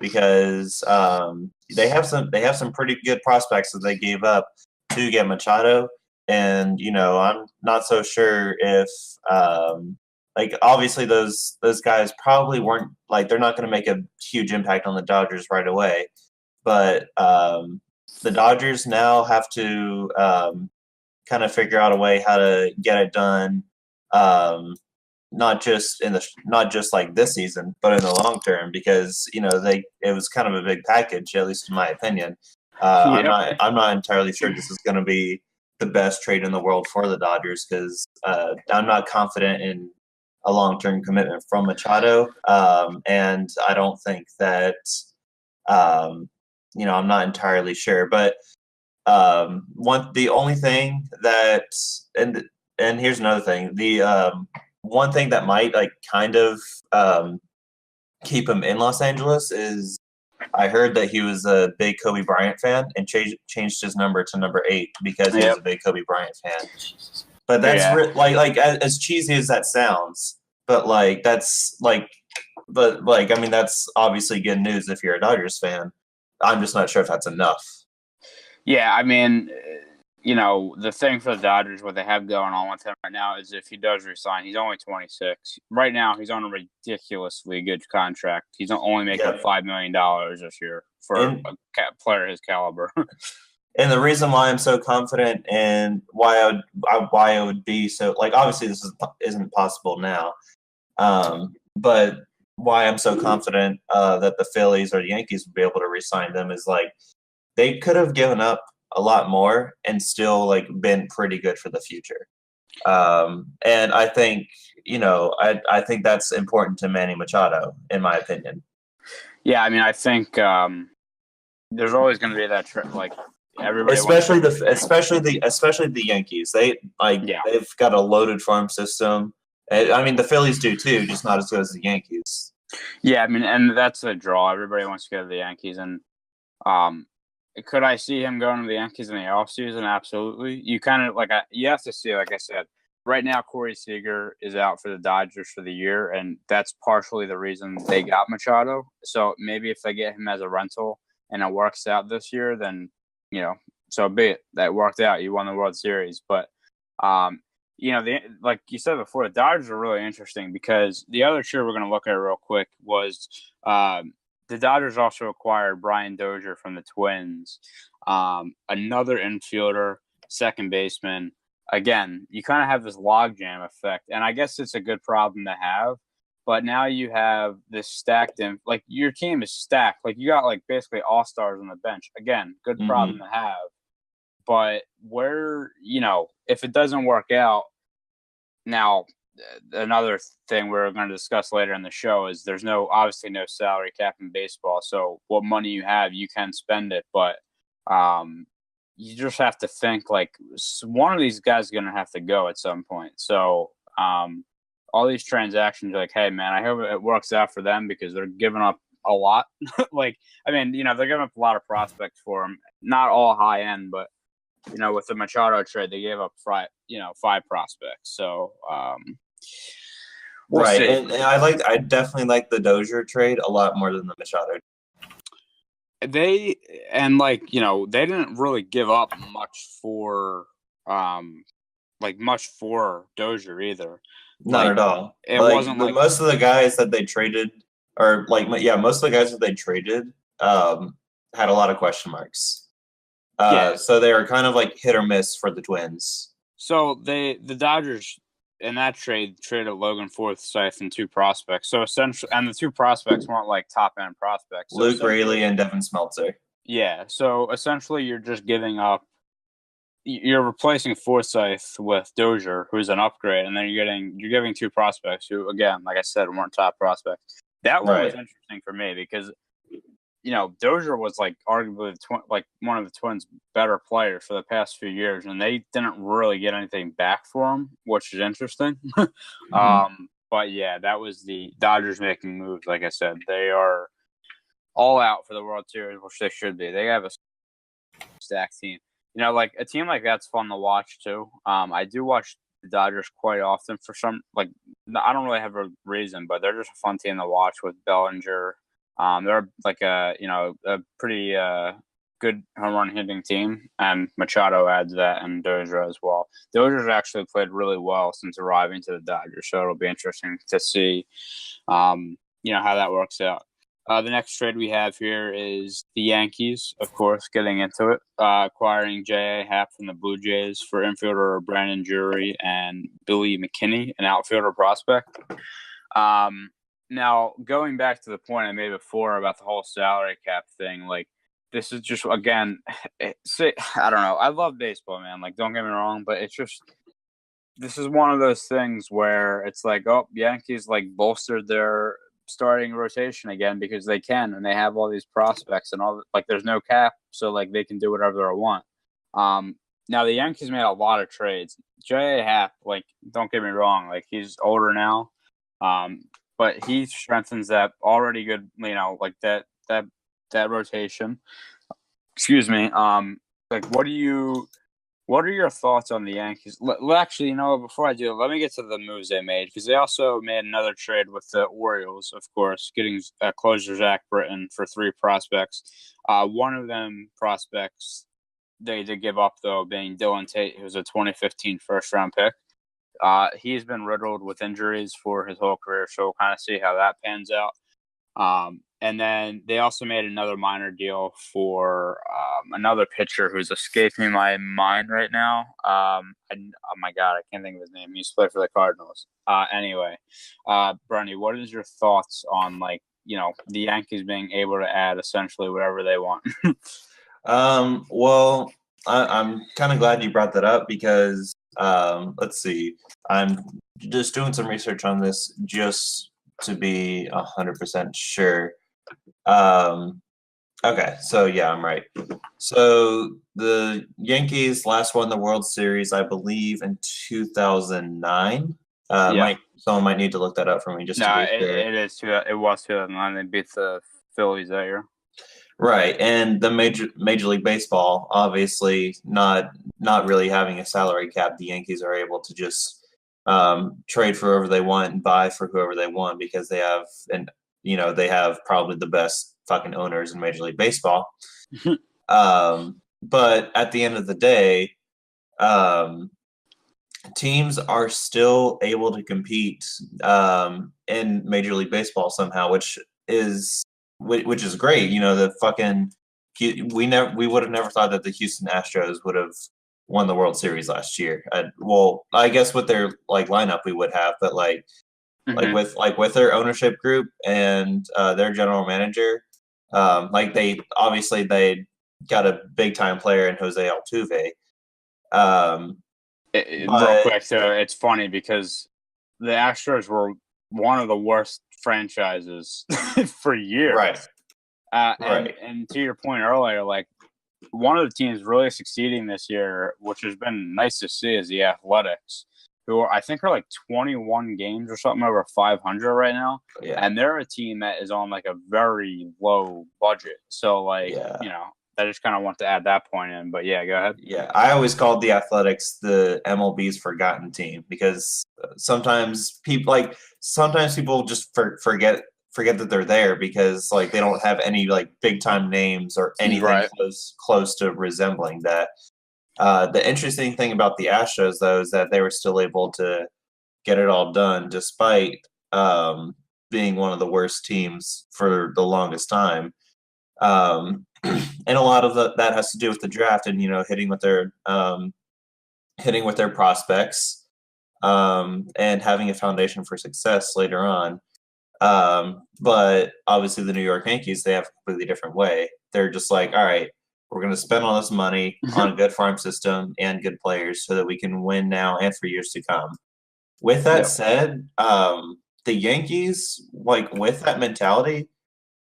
Speaker 3: because they have some pretty good prospects that they gave up to get Machado, and I'm not so sure if like obviously those guys probably weren't like they're not going to make a huge impact on the Dodgers right away, but the Dodgers now have to kind of figure out a way how to get it done. Not just like this season, but in the long term, because it was kind of a big package, at least in my opinion. I'm not entirely sure this is going to be the best trade in the world for the Dodgers, because I'm not confident in a long-term commitment from Machado, and I don't think that I'm not entirely sure, but the only thing that and here's another thing, the one thing that might like kind of keep him in Los Angeles is I heard that he was a big Kobe Bryant fan and changed his number to number 8 because he was a big Kobe Bryant fan. But that's like as cheesy as that sounds, but like that's like, I mean that's obviously good news if you're a Dodgers fan. I'm just not sure if that's enough.
Speaker 1: Yeah, I mean, the thing for the Dodgers, what they have going on with him right now is if he does resign, he's only 26. Right now, he's on a ridiculously good contract. He's only making $5 million this year for a player his caliber.
Speaker 3: And the reason why I'm so confident and why I would be so like obviously this isn't possible now, but why I'm so confident that the Phillies or the Yankees would be able to re-sign them is like they could have given up a lot more and still like been pretty good for the future. And I think I think that's important to Manny Machado, in my opinion.
Speaker 1: Yeah, I mean I think there's always going to be that like everybody,
Speaker 3: especially the Yankees. They've got a loaded farm system. I mean the Phillies do too, just not as good as the Yankees.
Speaker 1: Yeah, I mean, and that's a draw. Everybody wants to go to the Yankees, and could I see him going to the Yankees in the offseason? Absolutely. You kind of you have to see, like I said, right now Corey Seager is out for the Dodgers for the year, and that's partially the reason they got Machado. So maybe if they get him as a rental and it works out this year, then so be it. That worked out. You won the World Series, but like you said before, the Dodgers are really interesting because the other trade we're going to look at real quick was the Dodgers also acquired Brian Dozier from the Twins, another infielder, second baseman. Again, you kind of have this logjam effect, and I guess it's a good problem to have. But now you have this stacked in, like your team is stacked. Like you got like basically all stars on the bench. Again, good problem to have. But where if it doesn't work out, now another thing we're going to discuss later in the show is there's obviously no salary cap in baseball. So what money you have, you can spend it, but you just have to think like one of these guys is going to have to go at some point. So all these transactions, you're like, hey man, I hope it works out for them because they're giving up a lot. Like, I mean, they're giving up a lot of prospects for them, not all high end, but with the Machado trade, they gave up 5 prospects. So, we'll
Speaker 3: right.
Speaker 1: see.
Speaker 3: And I definitely like the Dozier trade a lot more than the Machado.
Speaker 1: They didn't really give up much for Dozier either.
Speaker 3: Not at all.
Speaker 1: It wasn't
Speaker 3: most of the guys that they traded, or most of the guys that they traded had a lot of question marks. So they were kind of like hit or miss for the Twins.
Speaker 1: So the Dodgers in that traded Logan Forsythe and 2 prospects. So essentially, and the 2 prospects weren't like top end prospects. So
Speaker 3: Luke Raley and Devin Smeltzer.
Speaker 1: Yeah. So essentially, you're just giving up. You're replacing Forsythe with Dozier, who's an upgrade, and then you're giving 2 prospects who, again, like I said, weren't top prospects. That one was interesting for me because Dozier was like arguably one of the Twins' better players for the past few years, and they didn't really get anything back for him, which is interesting. But yeah, that was the Dodgers making moves. Like I said, they are all out for the World Series, which they should be. They have a stacked team. Like a team like that's fun to watch too. I do watch the Dodgers quite often for some I don't really have a reason, but they're just a fun team to watch with Bellinger. They're like a pretty good home run hitting team, and Machado adds that, and Dozier as well. Dozier's actually played really well since arriving to the Dodgers, so it'll be interesting to see, how that works out. The next trade we have here is the Yankees, of course, getting into it, acquiring J.A. Happ from the Blue Jays for infielder Brandon Drury and Billy McKinney, an outfielder prospect. Now, going back to the point I made before about the whole salary cap thing, like, this is just, again, I don't know. I love baseball, man. Like, don't get me wrong, but it's just, this is one of those things where it's like, oh, Yankees, like, bolstered their starting rotation again because they can, and they have all these prospects and all, like, there's no cap, so, like, they can do whatever they want. Now the Yankees made a lot of trades. J.A. Happ, like, don't get me wrong, like, he's older now, but he strengthens that already good, like, that rotation. Excuse me. Like, what are your thoughts on the Yankees? Actually, before I do, let me get to the moves they made, because they also made another trade with the Orioles, of course, getting closer Zach Britton for 3 prospects. One of them prospects they did give up, though, being Dylan Tate, who was a 2015 first-round pick. He's been riddled with injuries for his whole career, so we'll kind of see how that pans out. And then they also made another minor deal for another pitcher who's escaping my mind right now. Oh my God, I can't think of his name. He used to play for the Cardinals. Anyway, Brendy, what is your thoughts on, like, the Yankees being able to add essentially whatever they want?
Speaker 3: Well, I'm kind of glad you brought that up because let's see. I'm just doing some research on this just to be 100% sure. Okay, so yeah, I'm right. So the Yankees last won the World Series, I believe, in 2009. Someone might need to look that up for me just to be sure.
Speaker 1: It was 2009. They beat the Phillies that year.
Speaker 3: Right, and the Major League Baseball, obviously not really having a salary cap, the Yankees are able to just trade for whoever they want and buy for whoever they want because they have they have probably the best fucking owners in Major League Baseball. But at the end of the day, teams are still able to compete in Major League Baseball somehow, which is great. The fucking we would have never thought that the Houston Astros would have won the World Series last year. I guess with their lineup we would have, but with their ownership group and their general manager, they got a big time player in Jose Altuve.
Speaker 1: Real quick, so it's funny because the Astros were one of the worst franchises for years.
Speaker 3: Right.
Speaker 1: And to your point earlier, like, one of the teams really succeeding this year, which has been nice to see, is the Athletics, who I think are like 21 games or something over 500 right now.
Speaker 3: Yeah.
Speaker 1: And they're a team that is on like a very low budget. So I just kind of want to add that point in. But yeah, go ahead.
Speaker 3: Yeah, I always called the Athletics the MLB's forgotten team because sometimes people just forget that they're there because they don't have any big time names or anything close to resembling that. The interesting thing about the Astros, though, is that they were still able to get it all done despite being one of the worst teams for the longest time. And a lot of that has to do with the draft and hitting with their prospects and having a foundation for success later on. But obviously the New York Yankees, they have a completely different way. They're just like, all right, we're going to spend all this money on a good farm system and good players so that we can win now and for years to come. With that said, the Yankees, with that mentality,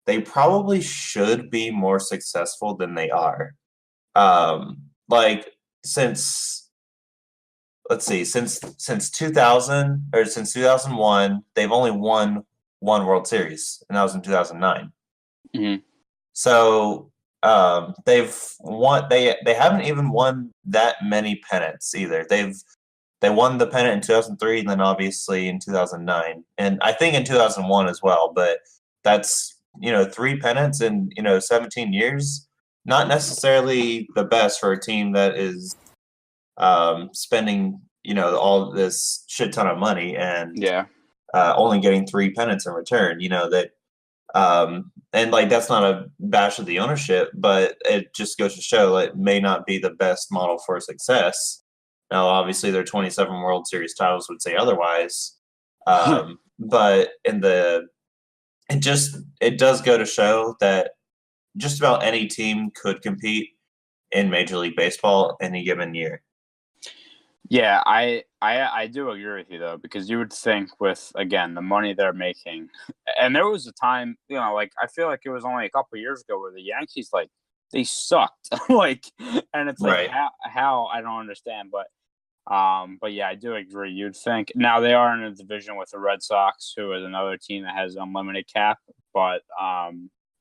Speaker 3: they probably should be more successful than they are. Since 2000 or since 2001, they've only won one World Series, and that was in 2009.
Speaker 1: Mm-hmm.
Speaker 3: So they've won. They haven't even won that many pennants either. They won the pennant in 2003, and then obviously in 2009, and I think in 2001 as well. But that's 3 pennants in 17 years. not necessarily the best for a team that is spending, all this shit ton of money and only getting 3 pennants in return. And like that's not a bash of the ownership, but it just goes to show it may not be the best model for success. Now, obviously, their 27 World Series titles would say otherwise, but it does go to show that just about any team could compete in Major League Baseball any given year.
Speaker 1: Yeah, I do agree with you, though, because you would think with, again, the money they're making, and there was a time, like I feel like it was only a couple of years ago where the Yankees, like, they sucked, and it's like how I don't understand, but yeah, I do agree. You'd think now they are in a division with the Red Sox, who is another team that has unlimited cap, but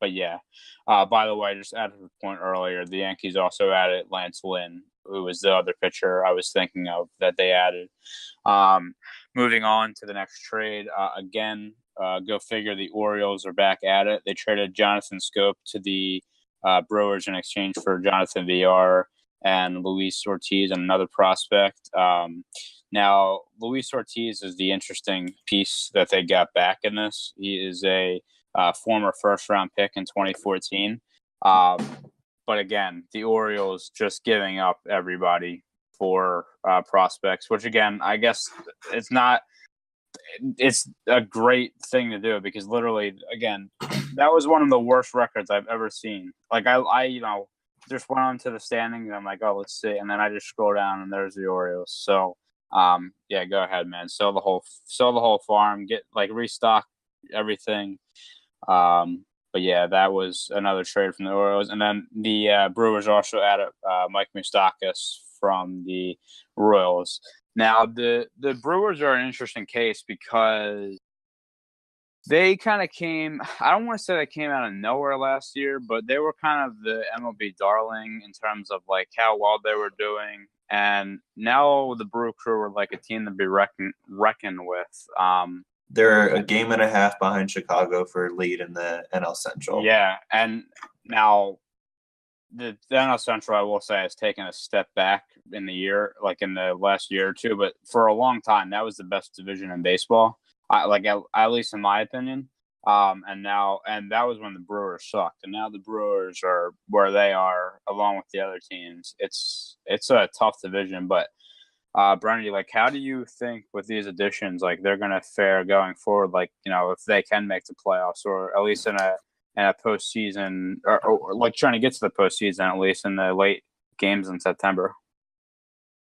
Speaker 1: yeah. By the way, just added the point earlier, the Yankees also added Lance Lynn, who was the other pitcher I was thinking of that they added. Moving on to the next trade, again, go figure, the Orioles are back at it. They traded Jonathan Scope to the Brewers in exchange for Jonathan Villar and Luis Ortiz and another prospect. Now, Luis Ortiz is the interesting piece that they got back in this. He is a former first-round pick in 2014. But again, the Orioles just giving up everybody for prospects, which again, I guess it's a great thing to do because literally, again, that was one of the worst records I've ever seen. Like I just went on to the standings and I'm like, oh, let's see. And then I just scroll down and there's the Orioles. So, yeah, go ahead, man. Sell the whole farm, restock everything. But yeah, that was another trade from the Orioles. And then the Brewers also added Mike Moustakas from the Royals. Now, the Brewers are an interesting case because they kind of I don't want to say they came out of nowhere last year, but they were kind of the MLB darling in terms of like how well they were doing. And now the Brew Crew are like a team to be reckoned with.
Speaker 3: They're a game and a half behind Chicago for lead in the NL Central.
Speaker 1: Yeah, and now the NL Central, I will say, has taken a step back in the last year or two. But for a long time, that was the best division in baseball. At least in my opinion. And that was when the Brewers sucked, and now the Brewers are where they are, along with the other teams. It's a tough division, but Brendy, like, how do you think with these additions, like, they're gonna fare going forward? Like, if they can make the playoffs, or at least in a postseason, or like trying to get to the postseason, at least in the late games in September.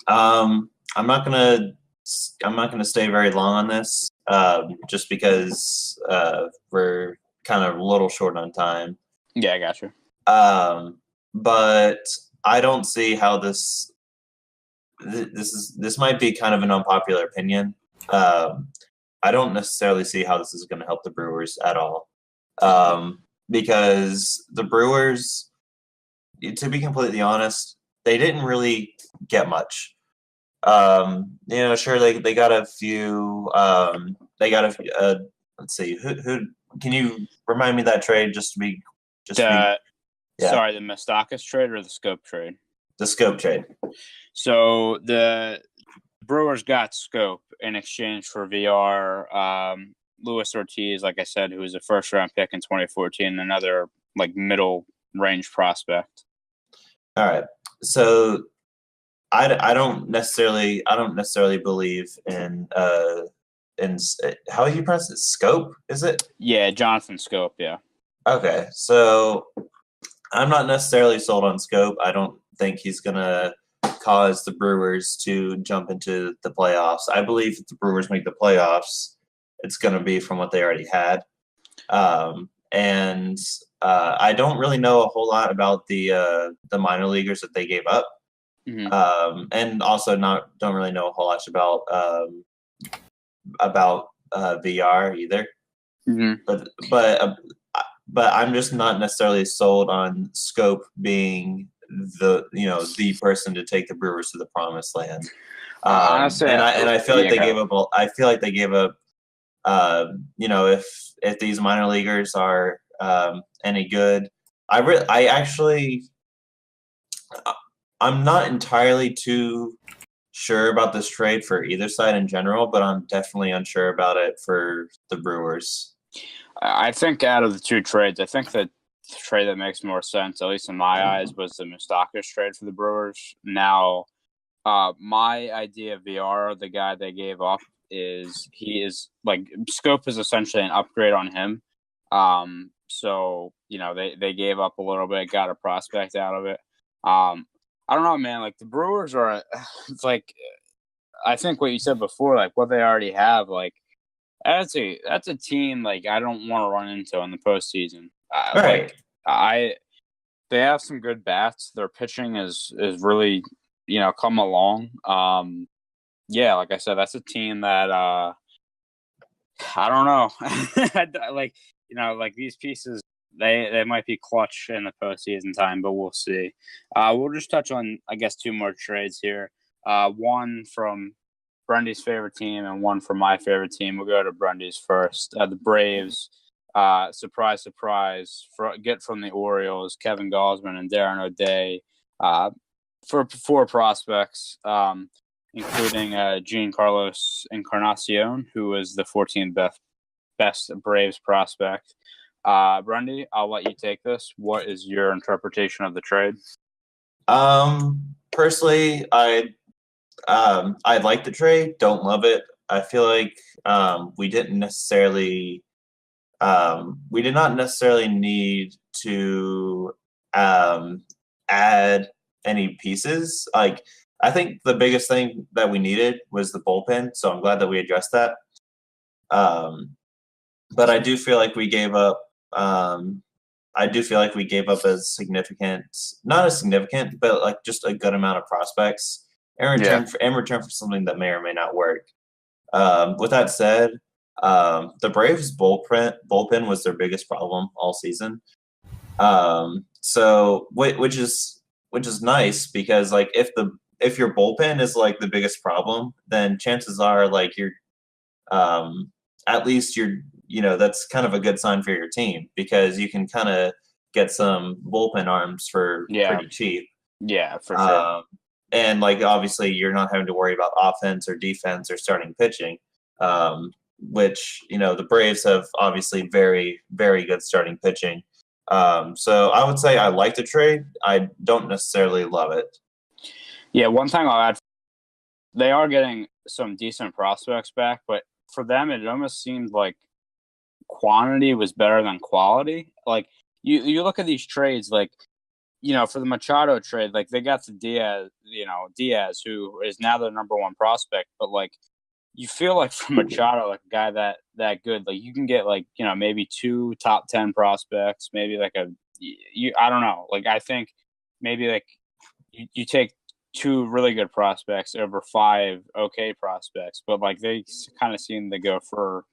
Speaker 3: I'm not gonna stay very long on this, just because we're kind of a little short on time.
Speaker 1: Yeah, I got you.
Speaker 3: But I don't see how this might be kind of an unpopular opinion. I don't necessarily see how this is going to help the Brewers at all, because the Brewers, to be completely honest, they didn't really get much. Sure, they got a few. Let's see, who can you remind me that trade
Speaker 1: Sorry, the Moustakas trade or the Scope trade?
Speaker 3: The Scope trade.
Speaker 1: So the Brewers got Scope in exchange for VR, Luis Ortiz, like I said, who was a first-round pick in 2014, another like middle-range prospect.
Speaker 3: All right, so I don't necessarily believe in how you pronounce it? Scope, is it?
Speaker 1: Yeah, Jonathan Scope. Yeah.
Speaker 3: Okay, so I'm not necessarily sold on Scope. I don't think he's gonna cause the Brewers to jump into the playoffs. I believe if the Brewers make the playoffs, it's going to be from what they already had. And I don't really know a whole lot about the minor leaguers that they gave up. Mm-hmm. And also don't really know a whole lot about VR either. Mm-hmm. But I'm just not necessarily sold on Scope being the person to take the Brewers to the promised land.
Speaker 1: Honestly,
Speaker 3: I feel like they gave up. I feel like they gave up. If these minor leaguers are any good, I I'm not entirely too sure about this trade for either side in general, but I'm definitely unsure about it for the Brewers.
Speaker 1: I think out of the two trades, I think the trade that makes more sense, at least in my eyes, was the Moustakas trade for the Brewers. Now, my idea of VR, the guy they gave up, he is like Scope is essentially an upgrade on him. So they gave up a little bit, got a prospect out of it. I don't know, man. Like the Brewers are, it's like I think what you said before, like what they already have, like that's a team like I don't want to run into in the postseason.
Speaker 3: Right.
Speaker 1: They have some good bats. Their pitching is really come along. Yeah, like I said, that's a team that I don't know. Like these pieces, they might be clutch in the postseason time, but we'll see. We'll just touch on, I guess, two more trades here. One from Brendy's favorite team and one from my favorite team. We'll go to Brendy's first. The Braves, surprise, surprise, get from the Orioles Kevin Gausman and Darren O'Day for 4 prospects, including Giancarlos Encarnacion, who was the 14th best Braves prospect. Brendy, I'll let you take this. What is your interpretation of the trade?
Speaker 3: Personally, I like the trade. Don't love it. I feel like we did not necessarily need to add any pieces. Like I think the biggest thing that we needed was the bullpen, so I'm glad that we addressed that. But I do feel like we gave up. A significant, not as significant, but like just a good amount of prospects in return for something that may or may not work. With that said, the Braves bullpen was their biggest problem all season. So which is nice because like if your bullpen is like the biggest problem, then chances are like you're at least that's kind of a good sign for your team because you can kind of get some bullpen arms for pretty cheap.
Speaker 1: Yeah, for sure.
Speaker 3: And like obviously you're not having to worry about offense or defense or starting pitching, which the Braves have obviously very, very good starting pitching. So I would say I like the trade. I don't necessarily love it.
Speaker 1: Yeah, one thing I'll add, they are getting some decent prospects back, but for them it almost seemed like quantity was better than quality. Like you look at these trades, like for the Machado trade, like they got the Diaz, who is now the number 1 prospect, but like you feel like from Machado, like a guy that good, like you can get like maybe 2 top 10 prospects, maybe like I don't know, like I think maybe like you take 2 really good prospects over 5 okay prospects, but like they kind of seem to go for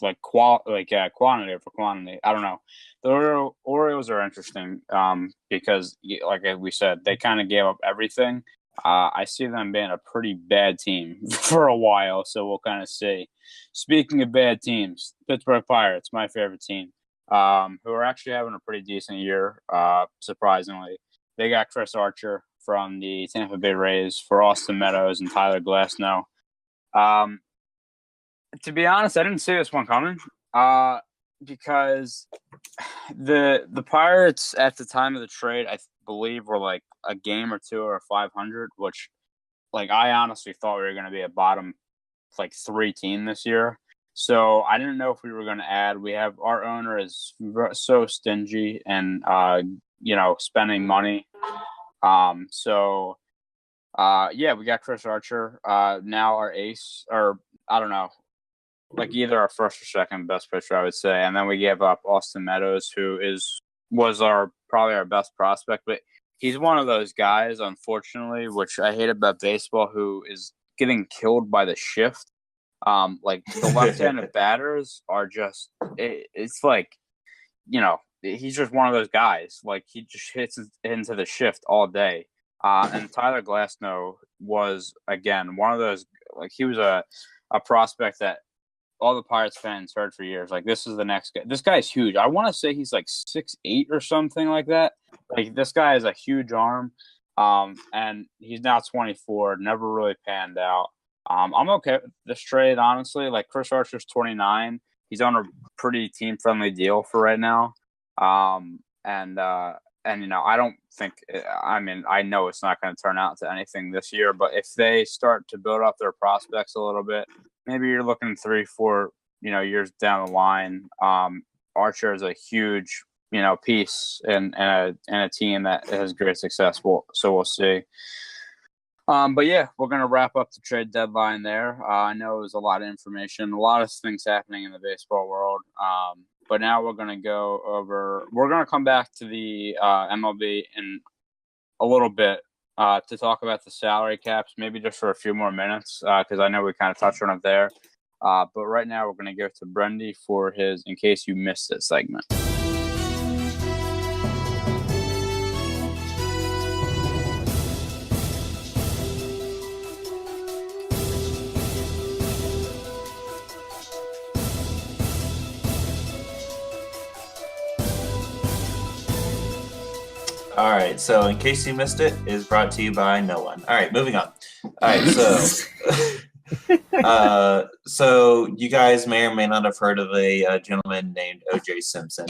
Speaker 1: like quantity over quantity. I don't know. The Orioles are interesting because, like we said, they kind of gave up everything. I see them being a pretty bad team for a while, so we'll kind of see. Speaking of bad teams, Pittsburgh Pirates, my favorite team, who are actually having a pretty decent year, surprisingly. They got Chris Archer from the Tampa Bay Rays for Austin Meadows and Tyler Glasnow. To be honest, I didn't see this one coming because the Pirates at the time of the trade, I believe, were like a game or 2 or 500, which like I honestly thought we were going to be a bottom like 3 team this year. So I didn't know if we were going to add. We have our owner is so stingy and spending money. Yeah, we got Chris Archer now our ace, or I don't know, like either our first or second best pitcher, I would say. And then we gave up Austin Meadows, who was probably our best prospect, but he's one of those guys, unfortunately, which I hate about baseball, who is getting killed by the shift. Like the left-handed batters are just, it's like, he's just one of those guys. Like he just hits into the shift all day. And Tyler Glasnow was, again, one of those, like he was a prospect that all the Pirates fans heard for years. Like, this is the next guy. This guy's huge. I want to say he's like 6'8" or something like that. Like, this guy has a huge arm. And he's now 24. Never really panned out. I'm okay with this trade, honestly. Like Chris Archer's 29. He's on a pretty team friendly deal for right now. And I don't think. I mean, I know it's not going to turn out to anything this year, but if they start to build up their prospects a little bit, maybe you're looking 3-4 years down the line. Archer is a huge piece in a team that has great success. So we'll see. But yeah, we're going to wrap up the trade deadline there. I know it was a lot of information, a lot of things happening in the baseball world. But now we're going to come back to the MLB in a little bit to talk about the salary caps, maybe just for a few more minutes, because I know we kind of touched on it there. But right now we're going to go to Brendy for his In Case You Missed It segment.
Speaker 3: All right, so In Case You Missed It is brought to you by no one. All right, moving on. All right, so you guys may or may not have heard of a gentleman named O.J. Simpson.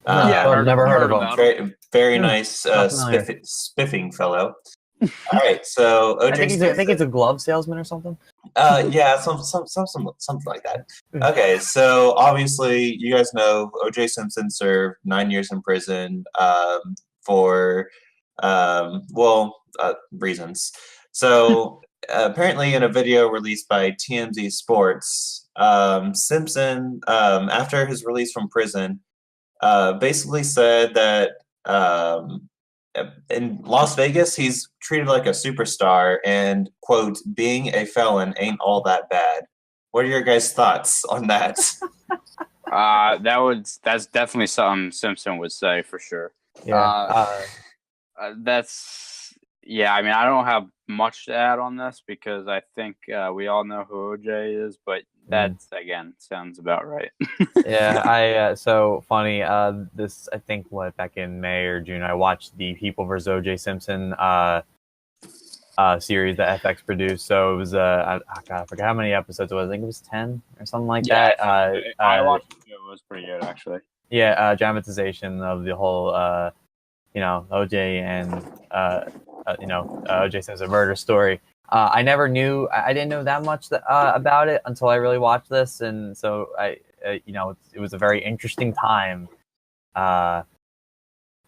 Speaker 2: I've never heard of him.
Speaker 3: Very nice, spiffing fellow. All right, so O.J.
Speaker 2: I think it's a glove salesman or something.
Speaker 3: Yeah, something like that. Okay, so obviously you guys know O.J. Simpson served 9 years in prison for reasons. So apparently in a video released by TMZ Sports, Simpson, after his release from prison, basically said that in Las Vegas, he's treated like a superstar and, quote, being a felon ain't all that bad. What are your guys' thoughts on that?
Speaker 1: That's definitely something Simpson would say for sure.
Speaker 2: Yeah.
Speaker 1: I mean, I don't have much to add on this because I think we all know who OJ is, but that again sounds about right.
Speaker 2: Yeah, so funny. This I think back in May or June, I watched the People vs. OJ Simpson series that FX produced. So it was I forgot how many episodes it was. I think it was 10 or something like that.
Speaker 1: I watched it. It was pretty good actually.
Speaker 2: Yeah, dramatization of the whole OJ and OJ Simpson murder story. I didn't know that much about it until I really watched this, and so it was a very interesting time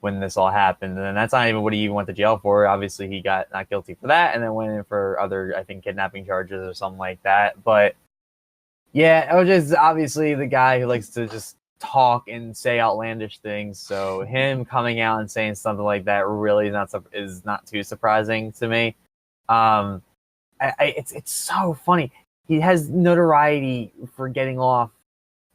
Speaker 2: when this all happened. And that's not even what he even went to jail for. Obviously, he got not guilty for that, and then went in for other, I think, kidnapping charges or something like that. But yeah, OJ's obviously the guy who likes to just talk and say outlandish things. So him coming out and saying something like that really is not too surprising to me. It's so funny. He has notoriety for getting off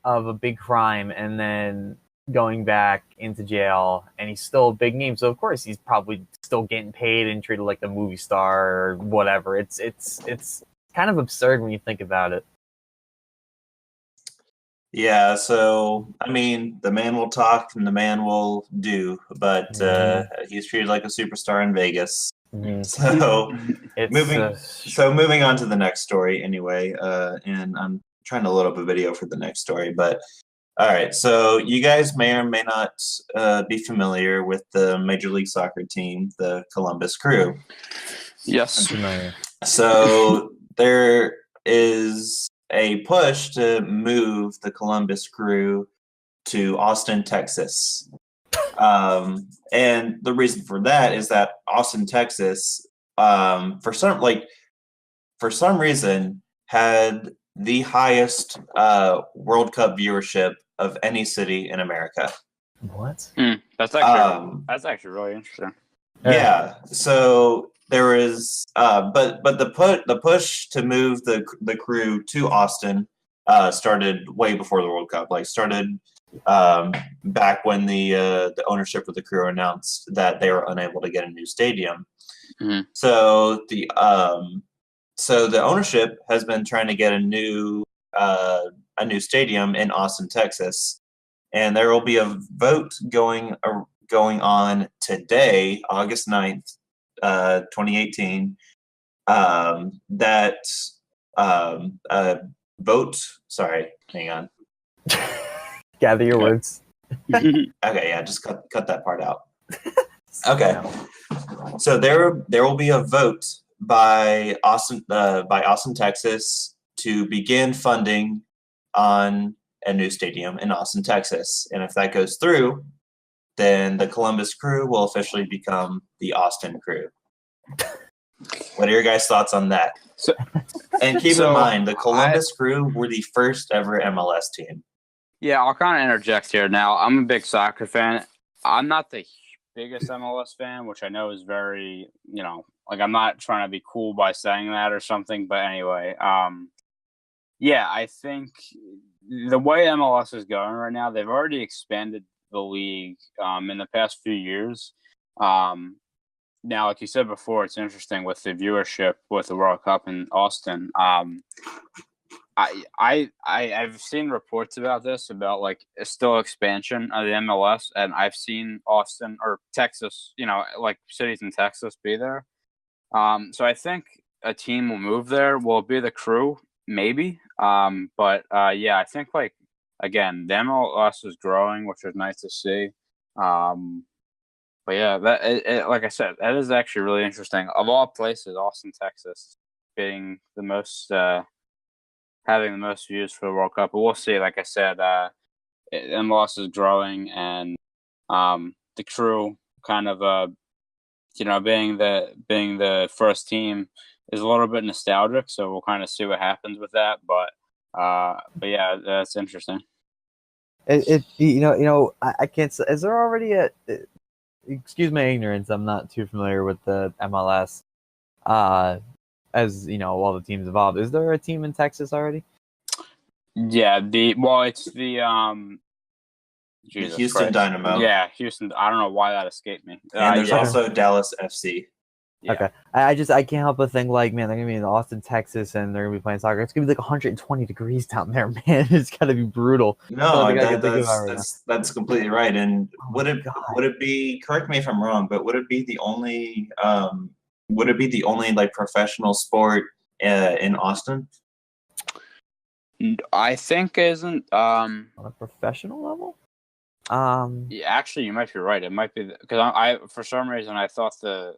Speaker 2: of a big crime and then going back into jail, and he's still a big name. So of course he's probably still getting paid and treated like a movie star or whatever. It's kind of absurd when you think about it.
Speaker 3: Yeah, so I mean, the man will talk and the man will do, but he's treated like a superstar in Vegas. Mm-hmm. So moving on to the next story anyway, and I'm trying to load up a video for the next story, but all right, so you guys may or may not be familiar with the Major League Soccer team, the Columbus Crew.
Speaker 1: Yes.
Speaker 3: So there is a push to move the Columbus Crew to Austin, Texas. And the reason for that is that Austin, Texas, for some reason, had the highest World Cup viewership of any city in America.
Speaker 2: What?
Speaker 1: That's actually really interesting.
Speaker 3: Yeah. So there was, but the push to move the crew to Austin started way before the World Cup. Like started back when the ownership of the crew announced that they were unable to get a new stadium. Mm-hmm. So the ownership has been trying to get a new stadium in Austin, Texas, and there will be a vote going on today, August 9th, 2018, that vote. Sorry, hang on.
Speaker 2: Gather your words.
Speaker 3: Okay, yeah, just cut that part out. Okay, so there will be a vote by Austin, Texas, to begin funding on a new stadium in Austin, Texas, and if that goes through, then the Columbus Crew will officially become the Austin Crew. What are your guys' thoughts on that? And keep in mind, the Columbus Crew were the first ever MLS team.
Speaker 1: Yeah, I'll kind of interject here. Now, I'm a big soccer fan. I'm not the biggest MLS fan, which I know is very, like I'm not trying to be cool by saying that or something. But anyway, yeah, I think the way MLS is going right now, they've already expanded the league in the past few years. Now, like you said before, it's interesting with the viewership with the World Cup in Austin. I've seen reports about this, about like still expansion of the MLS, and I've seen Austin or Texas, like cities in Texas be there. So I think a team will move there. Will it be the Crew? Maybe. But yeah, I think like again, the MLS is growing, which is nice to see. But yeah, like I said, that is actually really interesting. Of all places, Austin, Texas, being the most having the most views for the World Cup. But we'll see. Like I said, MLS is growing, and the Crew kind of being the first team is a little bit nostalgic. So we'll kind of see what happens with that. But yeah, that's interesting.
Speaker 2: I can't say. Is there already a? Excuse my ignorance. I'm not too familiar with the MLS. As all the teams involved. Is there a team in Texas already?
Speaker 1: Yeah, it's the
Speaker 3: Houston
Speaker 1: Christ.
Speaker 3: Dynamo.
Speaker 1: Yeah, Houston. I don't know why that escaped me.
Speaker 3: And there's also Dallas FC.
Speaker 2: Yeah. Okay, I can't help but think like, man, they're gonna be in Austin, Texas, and they're gonna be playing soccer. It's gonna be like 120 degrees down there, man. It's gotta be brutal.
Speaker 3: No, that's completely right. And would it be? Correct me if I'm wrong, but would it be the only like professional sport in Austin?
Speaker 1: I think isn't
Speaker 2: on a professional level.
Speaker 1: Yeah, actually, you might be right. It might be because I for some reason I thought the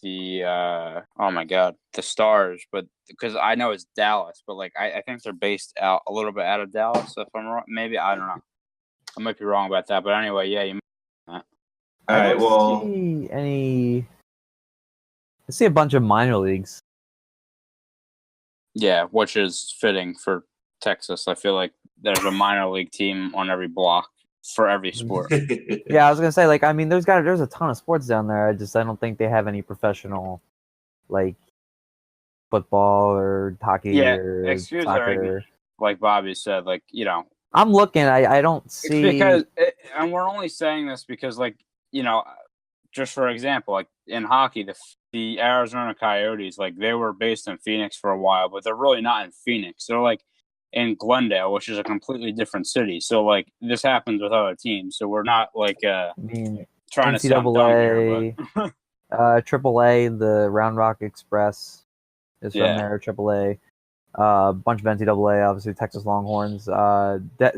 Speaker 1: oh my god, the Stars, but because I know it's Dallas, but like I think they're based out a little bit out of Dallas. If I'm wrong, maybe I don't know. I might be wrong about that, but anyway, yeah, you.
Speaker 3: All right. Well,
Speaker 2: I see a bunch of minor leagues.
Speaker 1: Yeah, which is fitting for Texas. I feel like there's a minor league team on every block for every sport.
Speaker 2: Yeah, I was gonna say, like, I mean, there's a ton of sports down there. I don't think they have any professional, like, football or hockey or soccer.
Speaker 1: Like Bobby said, like,
Speaker 2: I'm looking. I don't see
Speaker 1: and we're only saying this because, like, just for example, like in hockey, the Arizona Coyotes, like they were based in Phoenix for a while, but they're really not in Phoenix. They're like in Glendale, which is a completely different city. So like this happens with other teams. So we're not like trying to sound dumb here, but
Speaker 2: AAA, the Round Rock Express is from there. AAA, a bunch of NCAA, obviously Texas Longhorns,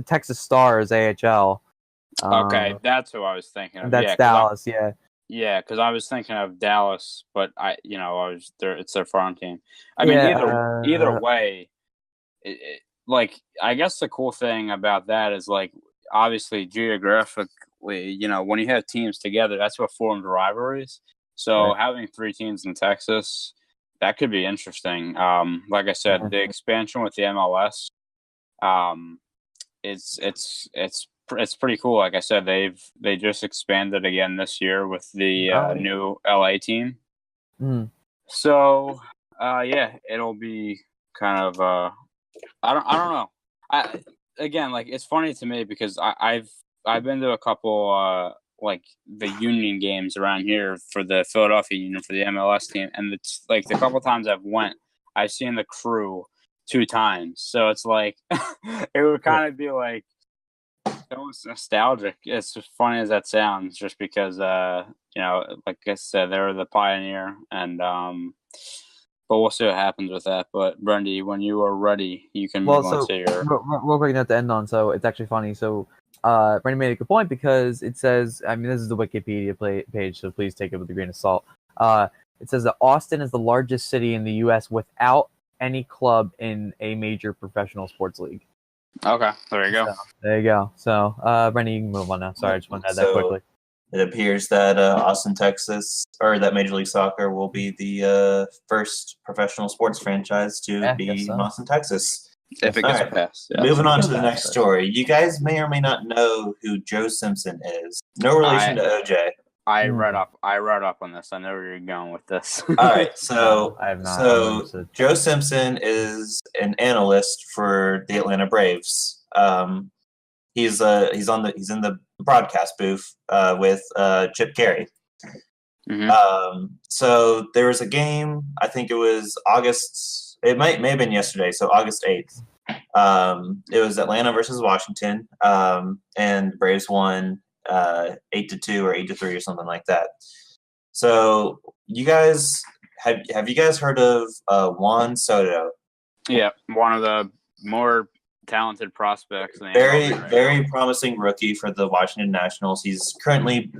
Speaker 2: Texas Stars, AHL.
Speaker 1: Okay, that's who I was thinking of.
Speaker 2: That's Dallas, yeah.
Speaker 1: Yeah, because I was thinking of Dallas, but I was there. It's their farm team. I mean, either way, like I guess the cool thing about that is like obviously geographically, when you have teams together, that's what forms rivalries. So having 3 teams in Texas, that could be interesting. Like I said, the expansion with the MLS, it's pretty cool. Like I said, they just expanded again this year with the new LA team. So yeah, it'll be kind of I don't know. Again, like it's funny to me because I've been to a couple like the Union games around here for the Philadelphia Union for the MLS team, and it's like the couple times I've seen the Crew 2 times. So it's like it would kind of be like so nostalgic. It's just funny as that sounds, just because like I said, they're the pioneer, and but we'll see what happens with that. But Brendy, when you are ready, you can move on to your
Speaker 2: real quick note to end on. So it's actually funny. So Brendy made a good point because it says, I mean, this is the Wikipedia page, so please take it with a grain of salt. It says that Austin is the largest city in the U.S. without any club in a major professional sports league.
Speaker 1: Okay, there you go.
Speaker 2: So, there you go. So, Brendan, you can move on now. Sorry, I just want to add that quickly.
Speaker 3: It appears that Austin, Texas, or that Major League Soccer will be the first professional sports franchise to be in Austin, Texas.
Speaker 1: If it gets passed. Yeah.
Speaker 3: Moving on to the next story. You guys may or may not know who Joe Simpson is. No relation to OJ.
Speaker 1: I read up on this. I know where you're going with this.
Speaker 3: All right, so
Speaker 2: I have not.
Speaker 3: So Joe Simpson is an analyst for the Atlanta Braves. He's in the broadcast booth with Chip Carey.
Speaker 1: Mm-hmm.
Speaker 3: So there was a game. I think it was August. It may have been yesterday. So August 8th. It was Atlanta versus Washington, and the Braves won 8-2 or 8-3 or something like that. So you guys have you guys heard of Juan Soto?
Speaker 1: Yeah, one of the more talented prospects.
Speaker 3: Very promising rookie for the Washington Nationals. He's currently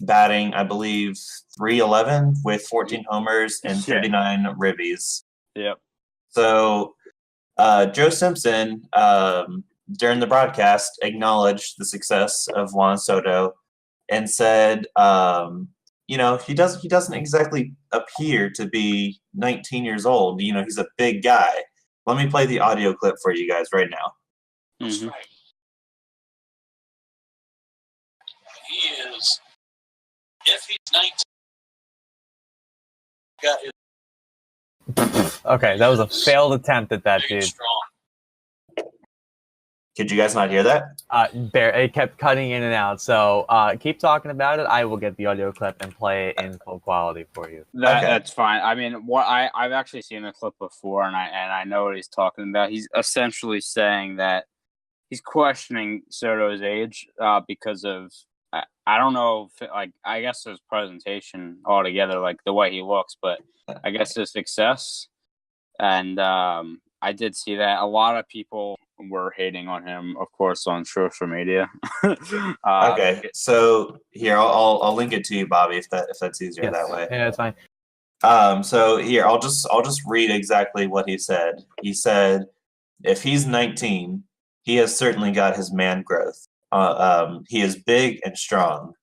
Speaker 3: batting, I believe, .311 with 14 homers and 39 ribbies.
Speaker 1: Yep.
Speaker 3: So Joe Simpson, during the broadcast, acknowledged the success of Juan Soto and said, he doesn't exactly appear to be 19 years old. He's a big guy. Let me play the audio clip for you guys right now.
Speaker 1: Mm-hmm.
Speaker 4: He is, if he's 19, got his.
Speaker 2: Okay, that was a failed attempt at that, dude.
Speaker 4: Strong.
Speaker 3: Could you guys not hear that?
Speaker 2: It kept cutting in and out. So keep talking about it. I will get the audio clip and play it in full quality for you.
Speaker 1: That's fine. I mean, I've actually seen the clip before, and I know what he's talking about. He's essentially saying that he's questioning Soto's age because of I don't know if I guess his presentation altogether, like the way he looks, but I guess his success. And I did see that a lot of people were hating on him, of course, on social media.
Speaker 3: Okay, so here I'll link it to you, Bobby, if that's easier that way.
Speaker 2: Yeah, that's fine.
Speaker 3: So here I'll just read exactly what he said. He said, if he's 19, he has certainly got his man growth. He is big and strong.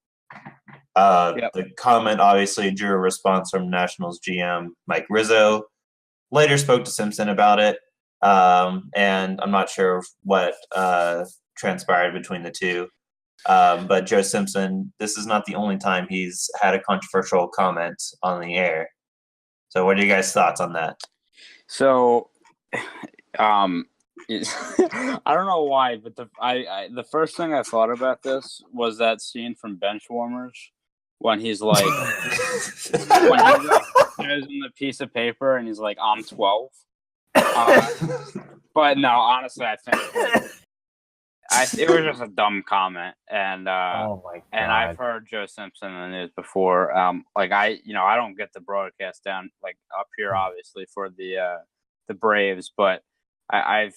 Speaker 3: The comment obviously drew a response from Nationals GM Mike Rizzo. Later spoke to Simpson about it, and I'm not sure what transpired between the two. But Joe Simpson, this is not the only time he's had a controversial comment on the air. So what are you guys' thoughts on that?
Speaker 1: So, I don't know why, but the first thing I thought about this was that scene from Benchwarmers when he's like, when he shows him the piece of paper and he's like, I'm 12. But no, honestly, I think it was just a dumb comment, and
Speaker 2: oh my God.
Speaker 1: And I've heard Joe Simpson in the news before. I don't get the broadcast down like up here, obviously for the Braves, but I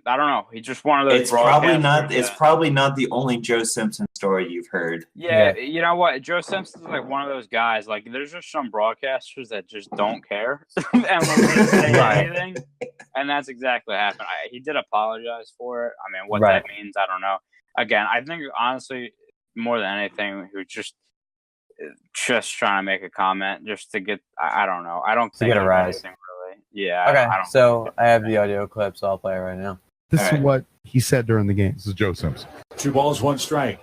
Speaker 1: don't know. He's just one of those.
Speaker 3: It's probably not the only Joe Simpson story you've heard.
Speaker 1: Yeah, you know what? Joe Simpson's like one of those guys. Like, there's just some broadcasters that just don't care and won't say anything, and that's exactly what happened. He did apologize for it. I mean, what that means, I don't know. Again, I think honestly, more than anything, he was just trying to make a comment, just to get. I don't know. I don't think
Speaker 2: to get a rise.
Speaker 1: Really. Yeah.
Speaker 2: Okay. I have the audio clip, so I'll play it right now.
Speaker 5: This is what he said during the game. This is Joe Simpson.
Speaker 4: 2 balls, 1 strike.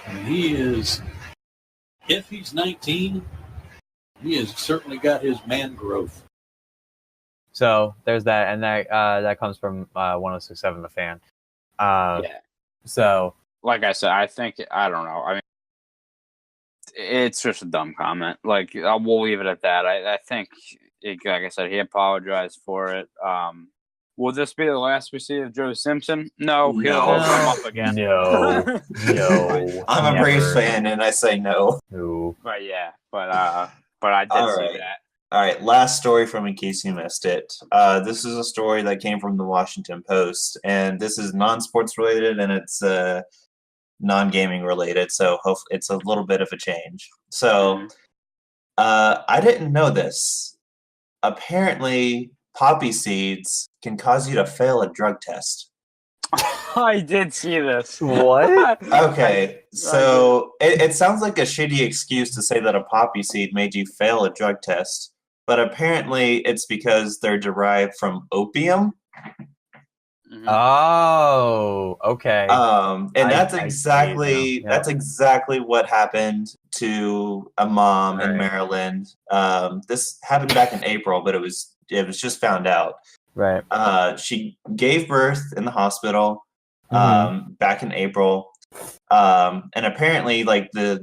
Speaker 4: And he is, if he's 19, he has certainly got his man growth.
Speaker 2: So there's that, and that comes from 106.7 The Fan. So,
Speaker 1: like I said, I don't know. I mean, it's just a dumb comment. Like, we'll leave it at that. I think, like I said, he apologized for it. Will this be the last we see of Joe Simpson? No, he'll
Speaker 3: No.
Speaker 1: come up again.
Speaker 2: No. No.
Speaker 3: I'm a Braves
Speaker 2: Never.
Speaker 3: fan, and I say no.
Speaker 2: No.
Speaker 1: But yeah, but I did
Speaker 3: All
Speaker 1: see
Speaker 3: right.
Speaker 1: that.
Speaker 3: All right, last story from in case you missed it. This is a story that came from the Washington Post, and this is non-sports related, and it's non-gaming related, so hopefully it's a little bit of a change. So, I didn't know this. Apparently, poppy seeds can cause you to fail a drug test.
Speaker 1: I did see this.
Speaker 2: What?
Speaker 3: Okay, so it sounds like a shitty excuse to say that a poppy seed made you fail a drug test, but apparently it's because they're derived from opium.
Speaker 2: Oh, okay.
Speaker 3: And that's
Speaker 2: I
Speaker 3: exactly
Speaker 2: see now.
Speaker 3: that's exactly what happened to a mom in
Speaker 2: Right.
Speaker 3: Maryland. This happened back in April, but it was just found out.
Speaker 2: Right.
Speaker 3: She gave birth in the hospital back in April, and apparently, like a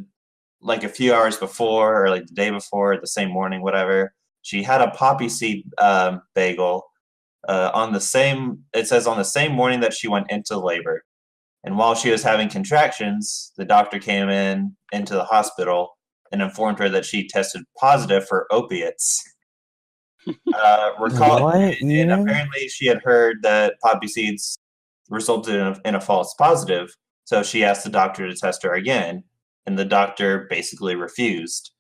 Speaker 3: few hours before, or like the day before, the same morning, whatever, she had a poppy seed bagel. It says on the same morning that she went into labor, and while she was having contractions, the doctor came into the hospital and informed her that she tested positive for opiates.
Speaker 2: What,
Speaker 3: and
Speaker 2: Ian?
Speaker 3: apparently she had heard that poppy seeds resulted in a false positive, so she asked the doctor to test her again, and the doctor basically refused.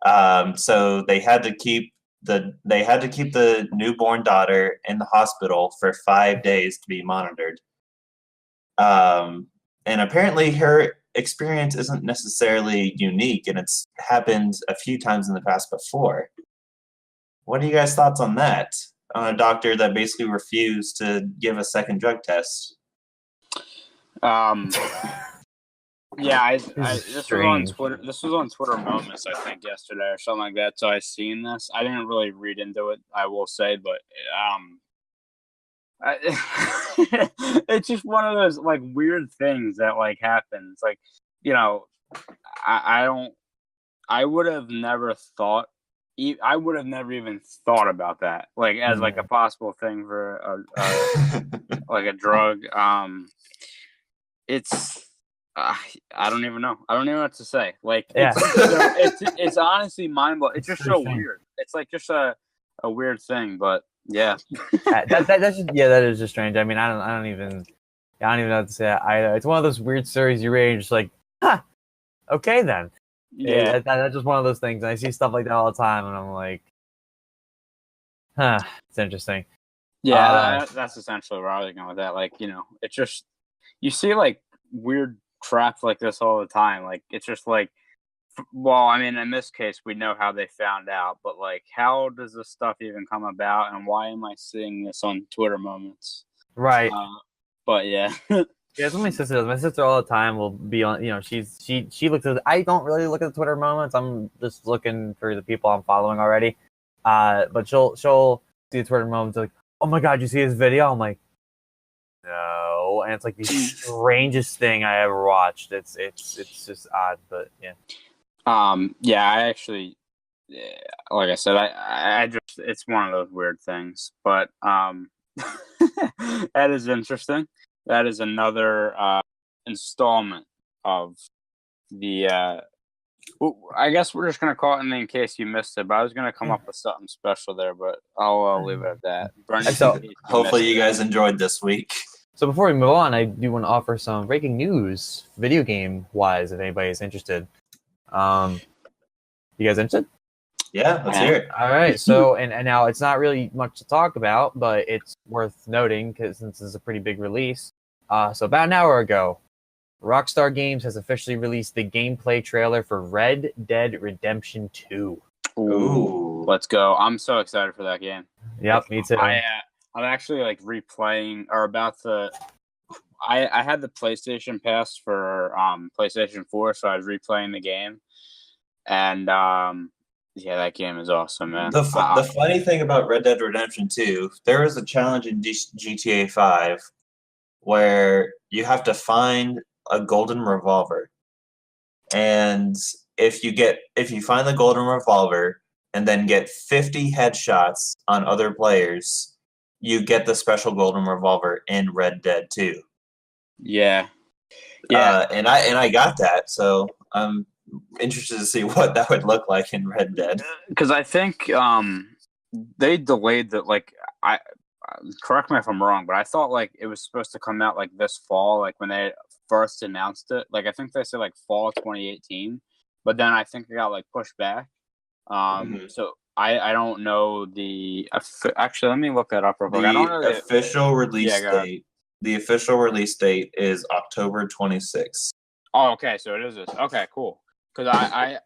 Speaker 3: So they had to keep the newborn daughter in the hospital for 5 days to be monitored. And apparently her experience isn't necessarily unique, and it's happened a few times in the past before. What are you guys' thoughts on that? On a doctor that basically refused to give a second drug test?
Speaker 1: Yeah,
Speaker 2: This is
Speaker 1: this was on
Speaker 2: strange.
Speaker 1: Twitter. This was on Twitter Moments, I think, yesterday or something like that. So I seen this. I didn't really read into it, I will say, but it's just one of those like weird things that like happens. Like, you know, I would have never thought. I would have never even thought about that, like as like a possible thing for like a drug. It's. I don't even know. I don't even know what to say. Like,
Speaker 2: Yeah.
Speaker 1: it's honestly mind-blowing. It's just so
Speaker 2: Interesting.
Speaker 1: weird. It's like just a weird thing, but yeah.
Speaker 2: That's just, yeah, that is just strange. I mean, I don't even know what to say either. It's one of those weird stories you read, and you're just like, huh, okay then.
Speaker 1: Yeah.
Speaker 2: That's just one of those things. And I see stuff like that all the time, and I'm like, huh, it's interesting.
Speaker 1: Yeah, that's essentially where I was going with that. Like, you know, it's just you see like weird crap like this all the time. Like, it's just like, well, I mean, in this case, we know how they found out, but like, how does this stuff even come about, and why am I seeing this on Twitter Moments?
Speaker 2: Right.
Speaker 1: But yeah.
Speaker 2: Yeah, that's what my sister does. My sister all the time will be on. You know, she looks at. I don't really look at the Twitter moments. I'm just looking for the people I'm following already. But she'll see the Twitter moments like, oh my god, you see this video? I'm like, no, and it's like the strangest thing I ever watched. It's just odd, but yeah.
Speaker 1: Yeah, I actually, like I said, I just it's one of those weird things, but that is interesting. That is another installment of the. I guess we're just gonna call it in case you missed it. But I was gonna come up with something special there, but I'll leave it at that. Brendy,
Speaker 2: So,
Speaker 3: hopefully you guys enjoyed this week.
Speaker 2: So before we move on, I do want to offer some breaking news, video game wise, if anybody's interested. You guys interested?
Speaker 3: Yeah, let's hear it.
Speaker 2: All right. So, and now it's not really much to talk about, but it's worth noting because since this is a pretty big release. So about an hour ago, Rockstar Games has officially released the gameplay trailer for Red Dead Redemption 2.
Speaker 1: Ooh, let's go! I'm so excited for that game.
Speaker 2: Yep, me too.
Speaker 1: I'm actually like replaying or about to. I had the PlayStation Pass for PlayStation 4, so I was replaying the game, and yeah, that game is awesome, man.
Speaker 3: The funny thing about Red Dead Redemption 2, there was a challenge in GTA 5 where you have to find a golden revolver, and if you find the golden revolver and then get 50 headshots on other players, you get the special golden revolver in Red Dead 2.
Speaker 1: Yeah. Yeah.
Speaker 3: And I got that, so I'm interested to see what that would look like in Red Dead.
Speaker 1: Because I think they delayed that. Like, I correct me if I'm wrong, but I thought like it was supposed to come out like this fall, like when they first announced it. Like I think they said like fall 2018, but then I think it got like pushed back. So I don't know the actually. Let me look that up real quick. I don't know
Speaker 3: the official release
Speaker 1: go ahead.
Speaker 3: date. The official release date is October 26th.
Speaker 1: Oh, okay. So it is this. Okay, cool. Because I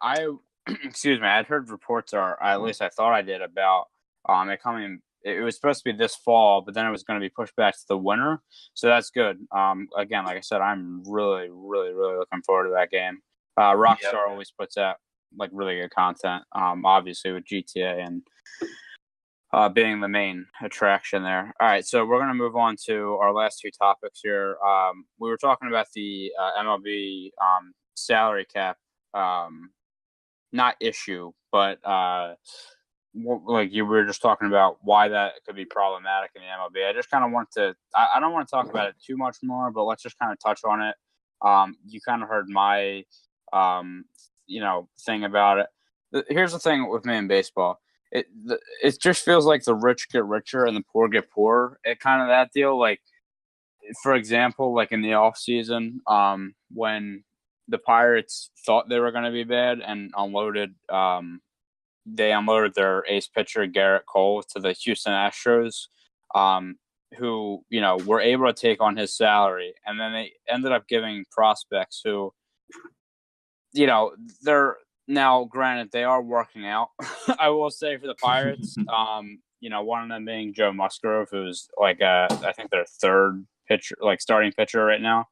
Speaker 1: excuse me, I'd heard reports, or at least I thought I did, about it coming. It was supposed to be this fall, but then it was going to be pushed back to the winter. So that's good. Again, like I said, I'm really, really, really looking forward to that game. Rockstar always puts out like really good content. Obviously with GTA and being the main attraction there. All right, so we're going to move on to our last two topics here. We were talking about the MLB salary cap, not issue, but like you were just talking about why that could be problematic in the MLB. I just kind of want to, I don't want to talk about it too much more, but let's just kind of touch on it. You kind of heard my, thing about it. Here's the thing with me in baseball. It just feels like the rich get richer and the poor get poorer. It kind of that deal. Like, for example, like in the off season, when the Pirates thought they were going to be bad and they unloaded their ace pitcher Garrett Cole to the Houston Astros, who were able to take on his salary, and then they ended up giving prospects who, they're. Now, granted, they are working out. I will say for the Pirates, one of them being Joe Musgrove, who's like I think their third pitcher, like starting pitcher right now.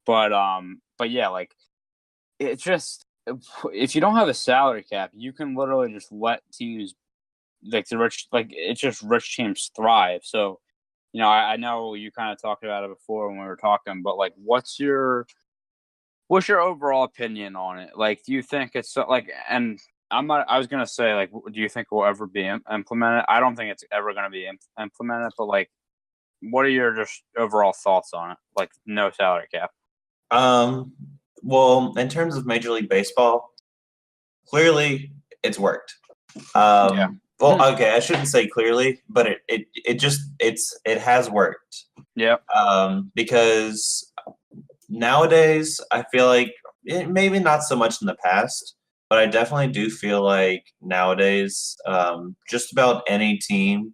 Speaker 1: But yeah, like it's just if you don't have a salary cap, you can literally just let teams like the rich, like it's just rich teams thrive. So, I know you kind of talked about it before when we were talking, but like, what's your overall opinion on it? Like, do you think it's like, and I was going to say, like, do you think it will ever be implemented? I don't think it's ever going to be implemented, but like, what are your just overall thoughts on it? Like, no salary cap.
Speaker 3: Well, in terms of Major League Baseball, clearly it's worked.
Speaker 1: Yeah.
Speaker 3: Well, okay, I shouldn't say clearly, but it has worked.
Speaker 1: Yeah.
Speaker 3: Because nowadays, I feel like maybe not so much in the past, but I definitely do feel like nowadays, just about any team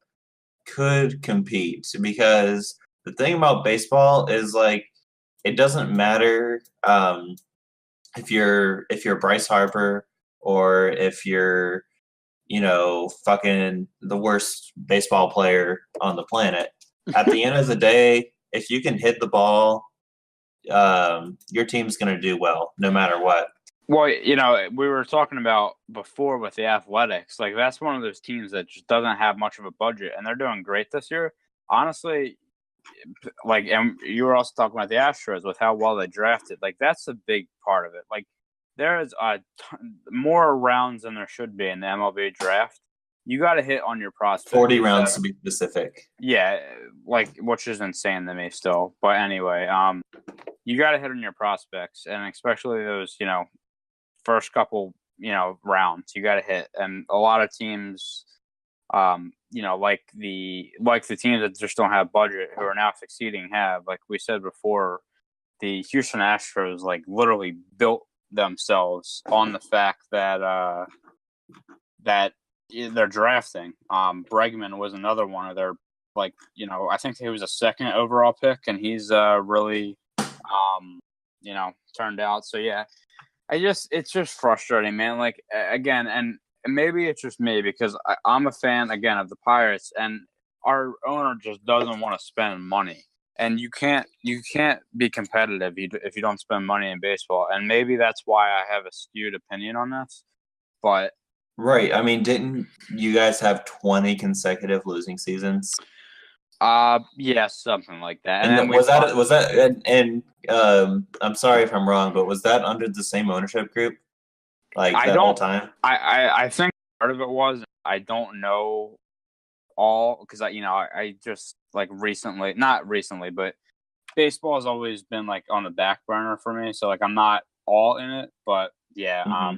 Speaker 3: could compete, because the thing about baseball is like it doesn't matter if you're Bryce Harper or if you're fucking the worst baseball player on the planet. At the end of the day, if you can hit the ball, your team's going to do well no matter what.
Speaker 1: Well, we were talking about before with the Athletics. Like, that's one of those teams that just doesn't have much of a budget, and they're doing great this year. Honestly, like, and you were also talking about the Astros with how well they drafted. Like, that's a big part of it. Like, there is more rounds than there should be in the MLB draft. You got to hit on your prospects.
Speaker 3: 40 rounds to be specific.
Speaker 1: Yeah, like, which is insane to me still. But anyway, you got to hit on your prospects, and especially those, first couple, rounds. You got to hit, and a lot of teams, like the teams that just don't have budget who are now succeeding have, like we said before, the Houston Astros like literally built themselves on the fact that that they're drafting. Bregman was another one of their, like, I think he was a second overall pick, and he's really turned out. So yeah, it's just frustrating, man. Like, again, and maybe it's just me because I'm a fan again of the Pirates, and our owner just doesn't want to spend money. And you can't be competitive if you don't spend money in baseball. And maybe that's why I have a skewed opinion on this. But
Speaker 3: right, I mean, didn't you guys have 20 consecutive losing seasons?
Speaker 1: Yeah, something like that.
Speaker 3: And was that and I'm sorry if I'm wrong, but was that under the same ownership group? Like that whole time?
Speaker 1: I think part of it was. I don't know all because I just like not recently, but baseball has always been like on the back burner for me. So like I'm not all in it, but yeah,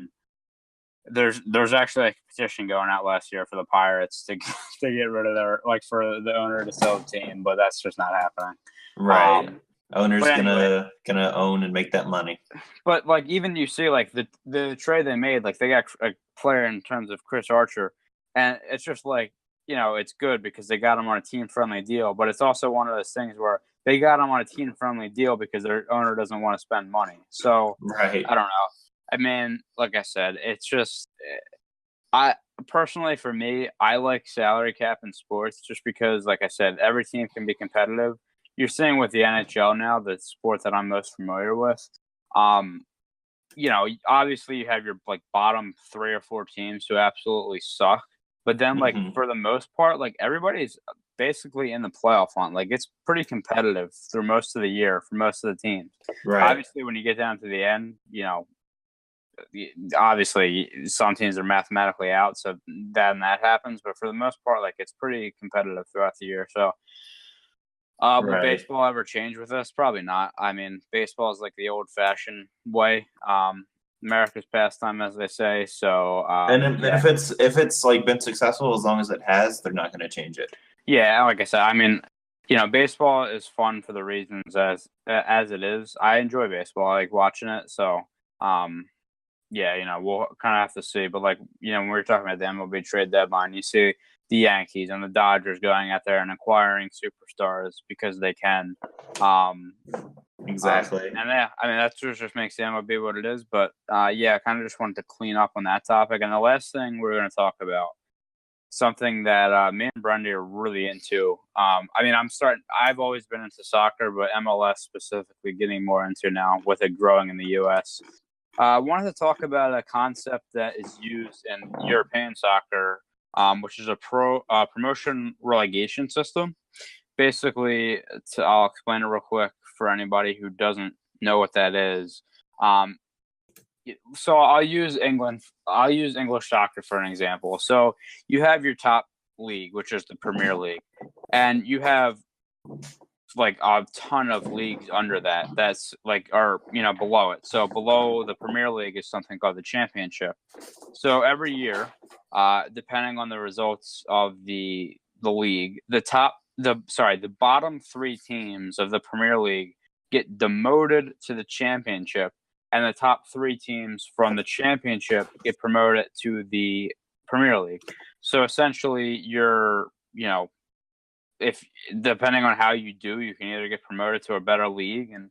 Speaker 1: there's actually like a petition going out last year for the Pirates to get rid of for the owner to sell the team, but that's just not happening.
Speaker 3: Right. Owner's
Speaker 1: anyway,
Speaker 3: gonna own and make that money.
Speaker 1: But like even you see like the trade they made, like they got a player in terms of Chris Archer, and it's just like it's good because they got him on a team friendly deal, but it's also one of those things where they got him on a team friendly deal because their owner doesn't want to spend money. So
Speaker 3: right.
Speaker 1: I don't know. I mean, like I said, it's just I personally for me, I like salary cap in sports just because, like I said, every team can be competitive. You're seeing with the NHL now, the sport that I'm most familiar with. Obviously you have your like bottom 3 or 4 teams who absolutely suck, but then like for the most part, like everybody's basically in the playoff hunt. Like it's pretty competitive through most of the year for most of the teams.
Speaker 3: Right.
Speaker 1: Obviously, when you get down to the end, obviously some teams are mathematically out, so that happens. But for the most part, like it's pretty competitive throughout the year. So. Will baseball ever change with this? Probably not. I mean, baseball is like the old-fashioned way, America's pastime, as they say. So,
Speaker 3: if it's like been successful, as long as it has, they're not going to change it.
Speaker 1: Yeah, like I said, I mean, baseball is fun for the reasons as it is. I enjoy baseball. I like watching it. So, we'll kind of have to see. But like, when we were talking about the MLB trade deadline, you see the Yankees and the Dodgers going out there and acquiring superstars because they can.
Speaker 3: Exactly.
Speaker 1: And I mean, that just makes the MLB what it is. But I kind of just wanted to clean up on that topic. And the last thing we're going to talk about, something that me and Brendy are really into. I've always been into soccer, but MLS specifically getting more into now with it growing in the U.S. I wanted to talk about a concept that is used in European soccer, which is a promotion relegation system. Basically, I'll explain it real quick for anybody who doesn't know what that is. So I'll use English soccer for an example. So you have your top league, which is the Premier League, and you have like a ton of leagues under that. That's like below it. So below the Premier League is something called the Championship. So every year, depending on the results of the league, the bottom 3 teams of the Premier League get demoted to the Championship, and the top 3 teams from the Championship get promoted to the Premier League. So essentially, if depending on how you do, you can either get promoted to a better league and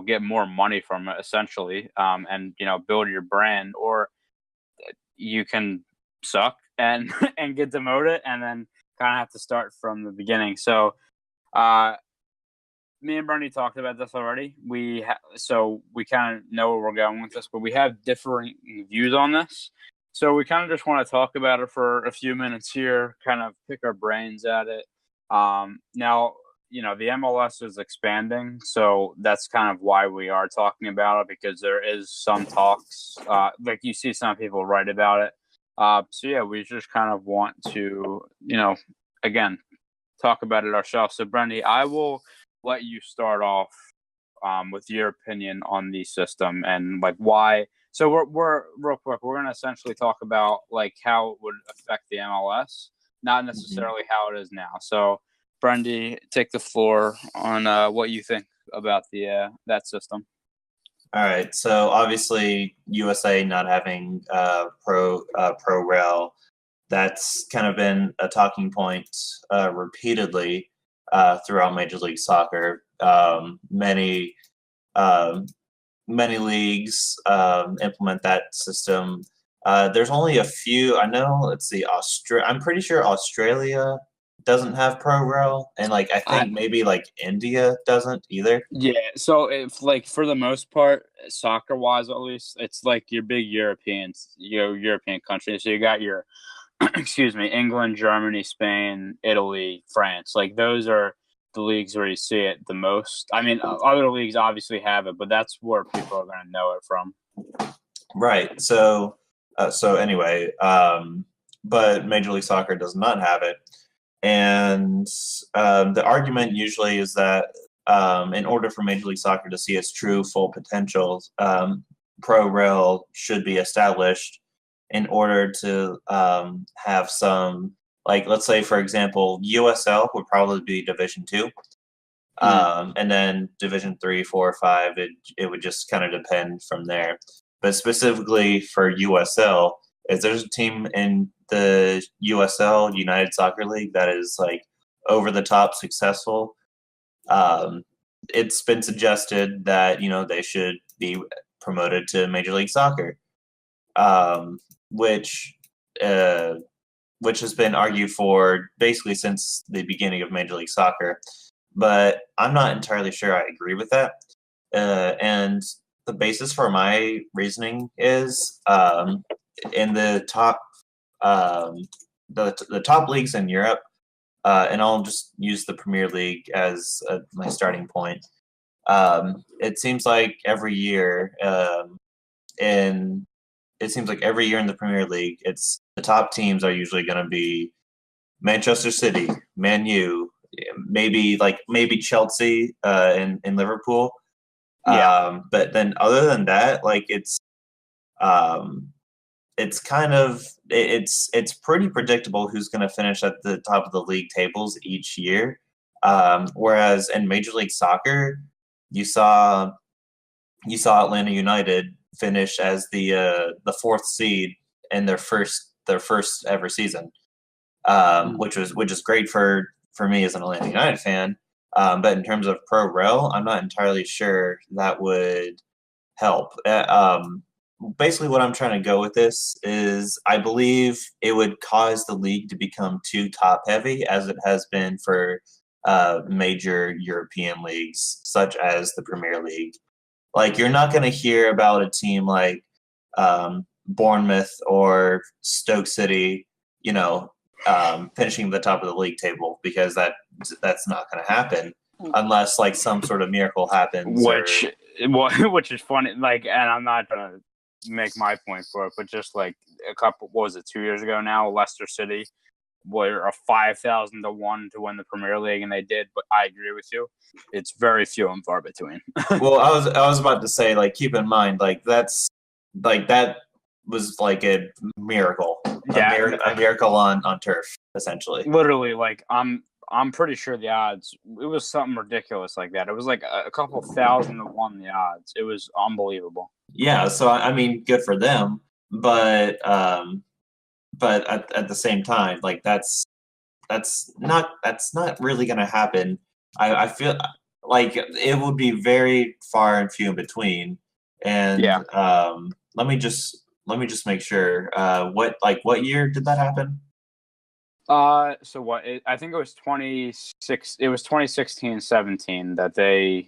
Speaker 1: get more money from it essentially, and build your brand, or you can suck and get demoted and then kind of have to start from the beginning. So me and Brendy talked about this already. We kind of know where we're going with this, but we have differing views on this. So we kind of just want to talk about it for a few minutes here, kind of pick our brains at it. Now, the MLS is expanding, so that's kind of why we are talking about it, because there is some talks, like you see some people write about it. We just kind of want to, again, talk about it ourselves. So, Brendy, I will let you start off with your opinion on the system and like why. So we're real quick. We're going to essentially talk about like how it would affect the MLS, not necessarily how it is now. So, Brendy, take the floor on what you think about that system.
Speaker 3: All right. So obviously, USA not having pro rel, that's kind of been a talking point repeatedly throughout Major League Soccer. Many leagues implement that system. There's only a few. I know. Let's see. I'm pretty sure Australia doesn't have pro rel, and like I think maybe like India doesn't either.
Speaker 1: Yeah. So if like for the most part, soccer wise at least, it's like your big European countries. So you got your England, Germany, Spain, Italy, France. Like those are the leagues where you see it the most. I mean, other leagues obviously have it, but that's where people are going to know it from.
Speaker 3: Right. So anyway, but Major League Soccer does not have it. And the argument usually is that in order for Major League Soccer to see its true full potential, Pro Rel should be established in order to have some, like, let's say, for example, USL would probably be Division 2. And then Division 3, 4, 5, it would just kind of depend from there. But specifically for USL, if there's a team in the USL, United Soccer League, that is like over the top successful, it's been suggested that they should be promoted to Major League Soccer, which has been argued for basically since the beginning of Major League Soccer. But I'm not entirely sure I agree with that. And the basis for my reasoning is in the top the top leagues in Europe, and I'll just use the Premier League as my starting point. It seems like every year in the Premier League, it's the top teams are usually going to be Manchester City, Man U, maybe Chelsea in Liverpool.
Speaker 1: Yeah.
Speaker 3: But then other than that, like it's pretty predictable who's going to finish at the top of the league tables each year. Whereas in Major League Soccer, you saw Atlanta United finish as the fourth seed in their first ever season, which is great for me as an Atlanta United fan. But in terms of Pro Rel, I'm not entirely sure that would help. Basically, what I'm trying to go with this is I believe it would cause the league to become too top-heavy, as it has been for major European leagues, such as the Premier League. Like, you're not going to hear about a team like Bournemouth or Stoke City, finishing the top of the league table, because that's not going to happen unless like some sort of miracle happens.
Speaker 1: Which is funny. Like, and I'm not going to make my point for it, but just like what was it, 2 years ago now, Leicester City were a 5,000 to 1 to win the Premier League, and they did. But I agree with you; it's very few and far between.
Speaker 3: Well, I was about to say, like, keep in mind, like that was like a miracle, a miracle on turf, essentially.
Speaker 1: Literally, like I'm pretty sure the odds, it was something ridiculous like that. It was like a couple thousand to 1 the odds. It was unbelievable.
Speaker 3: Yeah, so I mean, good for them, but at the same time, like that's not really going to happen. I feel like it would be very far and few in between. And let me just make sure. What year did that happen?
Speaker 1: So what? I think it was 2016-17 that they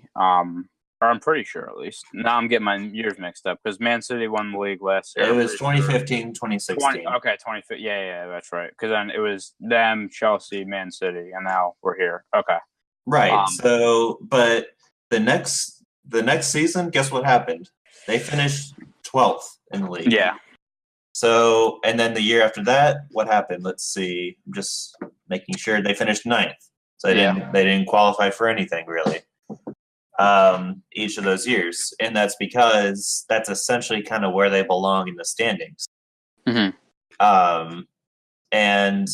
Speaker 1: or I'm pretty sure, at least. Now I'm getting my years mixed up because Man City won the league last year.
Speaker 3: It was 2015, 2016.
Speaker 1: Okay, 2015. Yeah, that's right. Because then it was them, Chelsea, Man City, and now we're here. Okay.
Speaker 3: Right. So, but the next season, guess what happened? They finished 12th in the league.
Speaker 1: Yeah.
Speaker 3: So, and then the year after that, what happened? Let's see. I'm just making sure they finished 9th. So they didn't qualify for anything really. Each of those years, and that's because that's essentially kind of where they belong in the standings.
Speaker 1: Mm-hmm.
Speaker 3: And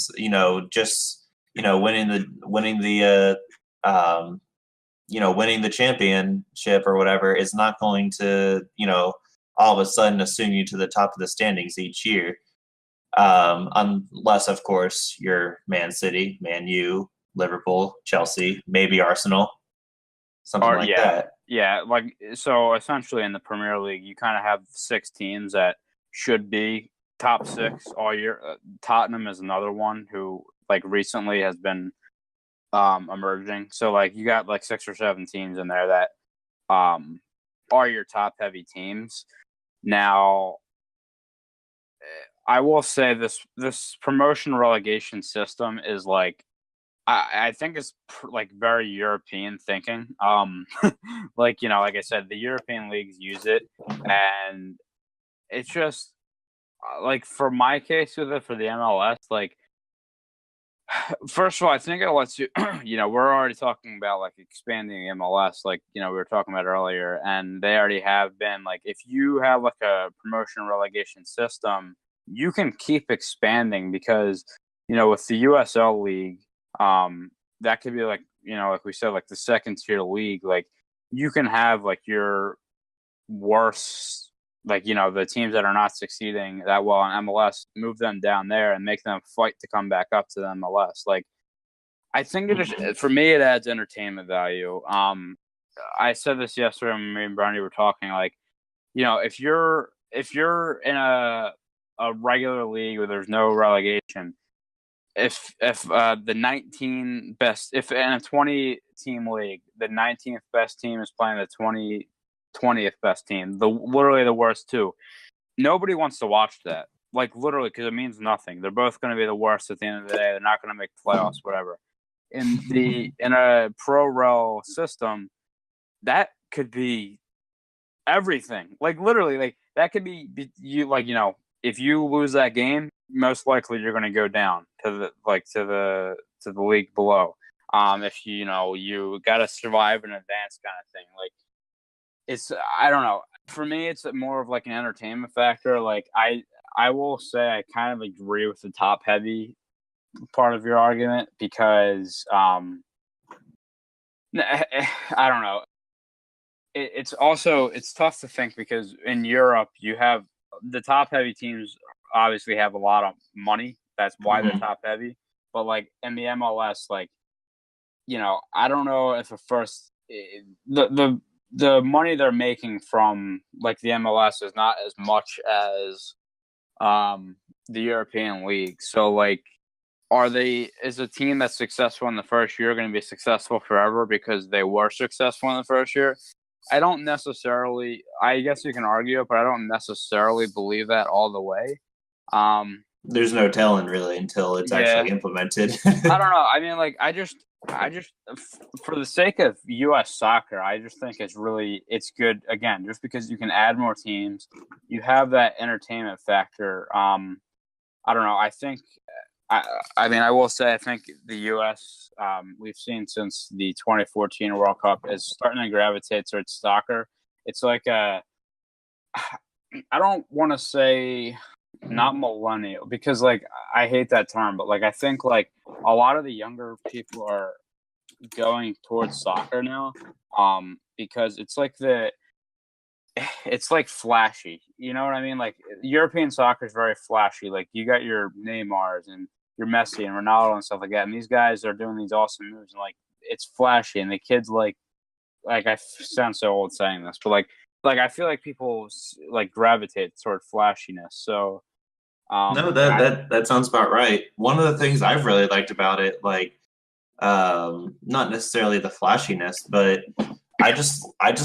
Speaker 3: winning the championship or whatever is not going to all of a sudden assume you to the top of the standings each year, unless of course you're Man City, Man U, Liverpool, Chelsea, maybe Arsenal. Something like that.
Speaker 1: Yeah, like, so essentially in the Premier League, you kind of have 6 teams that should be top 6 all year. Tottenham is another one who, like, recently has been emerging. So, like, you got, like, 6 or 7 teams in there that are your top-heavy teams. Now, I will say this promotion relegation system is, like, I think it's like very European thinking. Like I said, the European leagues use it, and it's just like for my case with it for the MLS, like First of all, I think it lets you. We're already talking about like expanding MLS, like we were talking about earlier, and they already have been like if you have like a promotion relegation system, you can keep expanding because with the USL League, that could be like like we said, like the second tier league, like you can have like your worst, like the teams that are not succeeding that well in MLS, move them down there and make them fight to come back up to the MLS. Like I think for me it adds entertainment value. I said this yesterday when me and Brendy were talking. Like if you're in a regular league where there's no relegation, if the 19 best, if in a 20 team league, the 19th best team is playing the 20th best team, literally the worst two, nobody wants to watch that. Like literally, because it means nothing. They're both going to be the worst at the end of the day. They're not going to make the playoffs, whatever. In a pro rel system, that could be everything. Like literally, like that could be you. Like if you lose that game, most likely you're going to go down to the league below. If you got to survive in advance kind of thing. Like I don't know. For me, it's more of like an entertainment factor. Like I will say I kind of agree with the top heavy part of your argument because I don't know. It's tough to think because in Europe you have the top heavy teams obviously have a lot of money. That's why they're top heavy. But like in the MLS, like I don't know if the money they're making from like the MLS is not as much as the European League. So like is a team that's successful in the first year going to be successful forever because they were successful in the first year? I don't necessarily, I guess you can argue it, but I don't necessarily believe that all the way.
Speaker 3: There's no telling really until it's actually implemented.
Speaker 1: I don't know. I mean, like, I just, for the sake of U.S. soccer, I just think it's good. Again, just because you can add more teams, you have that entertainment factor. I don't know. I think, I mean, I will say, I think the U.S. We've seen since the 2014 World Cup is starting to gravitate towards soccer. It's like I don't want to say not millennial because like I hate that term, but like I think like a lot of the younger people are going towards soccer now because it's like flashy, you know what I mean? Like European soccer is very flashy. Like you got your Neymars and your Messi and Ronaldo and stuff like that, and these guys are doing these awesome moves and like it's flashy, and the kids like I sound so old saying this, but like I feel like people like gravitate toward flashiness. So
Speaker 3: no, that sounds about right. One of the things I've really liked about it, like not necessarily the flashiness, but I just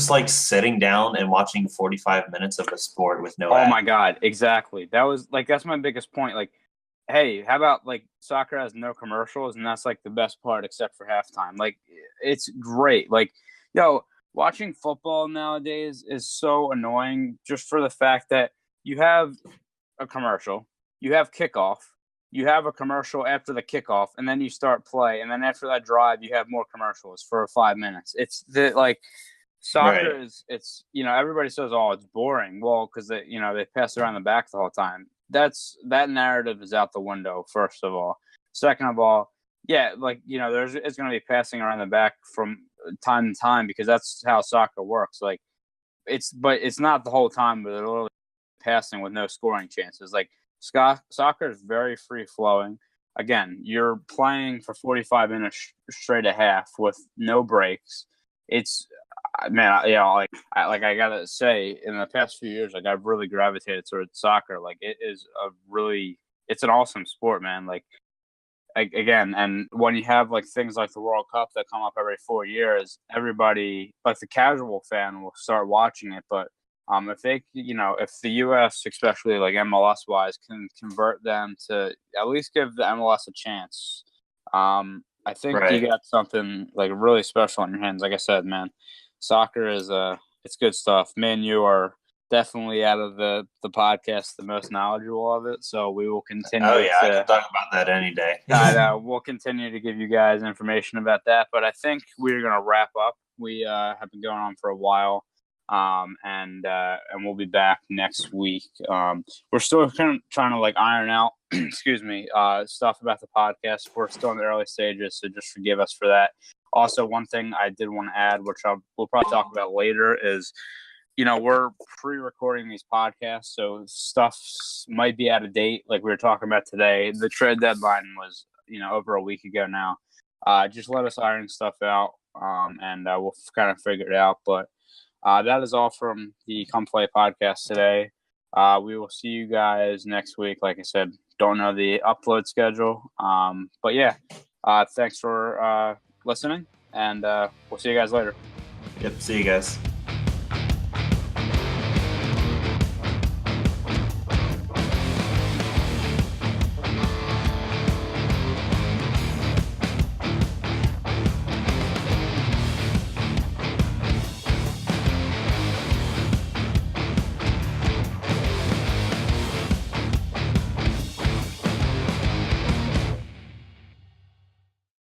Speaker 3: like sitting down and watching 45 minutes of a sport with no ad.
Speaker 1: My God, exactly. That's my biggest point. Like, hey, how about like soccer has no commercials, and that's like the best part except for halftime. Like, it's great. Like, watching football nowadays is so annoying just for the fact that you have a commercial, you have kickoff, you have a commercial after the kickoff, and then you start play, and then after that drive, you have more commercials for 5 minutes. It's soccer is everybody says, oh, it's boring. Well, because they pass around the back the whole time. That narrative is out the window. First of all, second of all, it's going to be passing around the back from time to time because that's how soccer works. Like but it's not the whole time, but they're literally passing with no scoring chances. Like soccer is very free flowing. Again, you're playing for 45 minutes straight a half with no breaks. It's man, I gotta say, in the past few years, like I've really gravitated towards soccer. Like it's an awesome sport, man. Like again, and when you have like things like the World Cup that come up every 4 years, everybody, like the casual fan, will start watching it. But if the U.S., especially like MLS wise, can convert them to at least give the MLS a chance, I think you got something like really special in your hands. Like I said, man, soccer is it's good stuff. Me and you are definitely out of the podcast the most knowledgeable of it. So we will continue.
Speaker 3: Oh yeah, I can talk about that any day.
Speaker 1: We'll continue to give you guys information about that. But I think we're gonna wrap up. We have been going on for a while, and we'll be back next week. We're still kind of trying to like iron out, excuse me, stuff about the podcast. We're still in the early stages, so just forgive us for that. Also, one thing I did want to add, which we'll probably talk about later, is we're pre-recording these podcasts, so stuff might be out of date. Like we were talking about today, the trade deadline was over a week ago now. Just let us iron stuff out, and we'll kind of figure it out. But that is all from the Come Play podcast today. We will see you guys next week. Like I said, don't know the upload schedule, but yeah, thanks for listening, and we'll see you guys later.
Speaker 3: Yep, see you guys.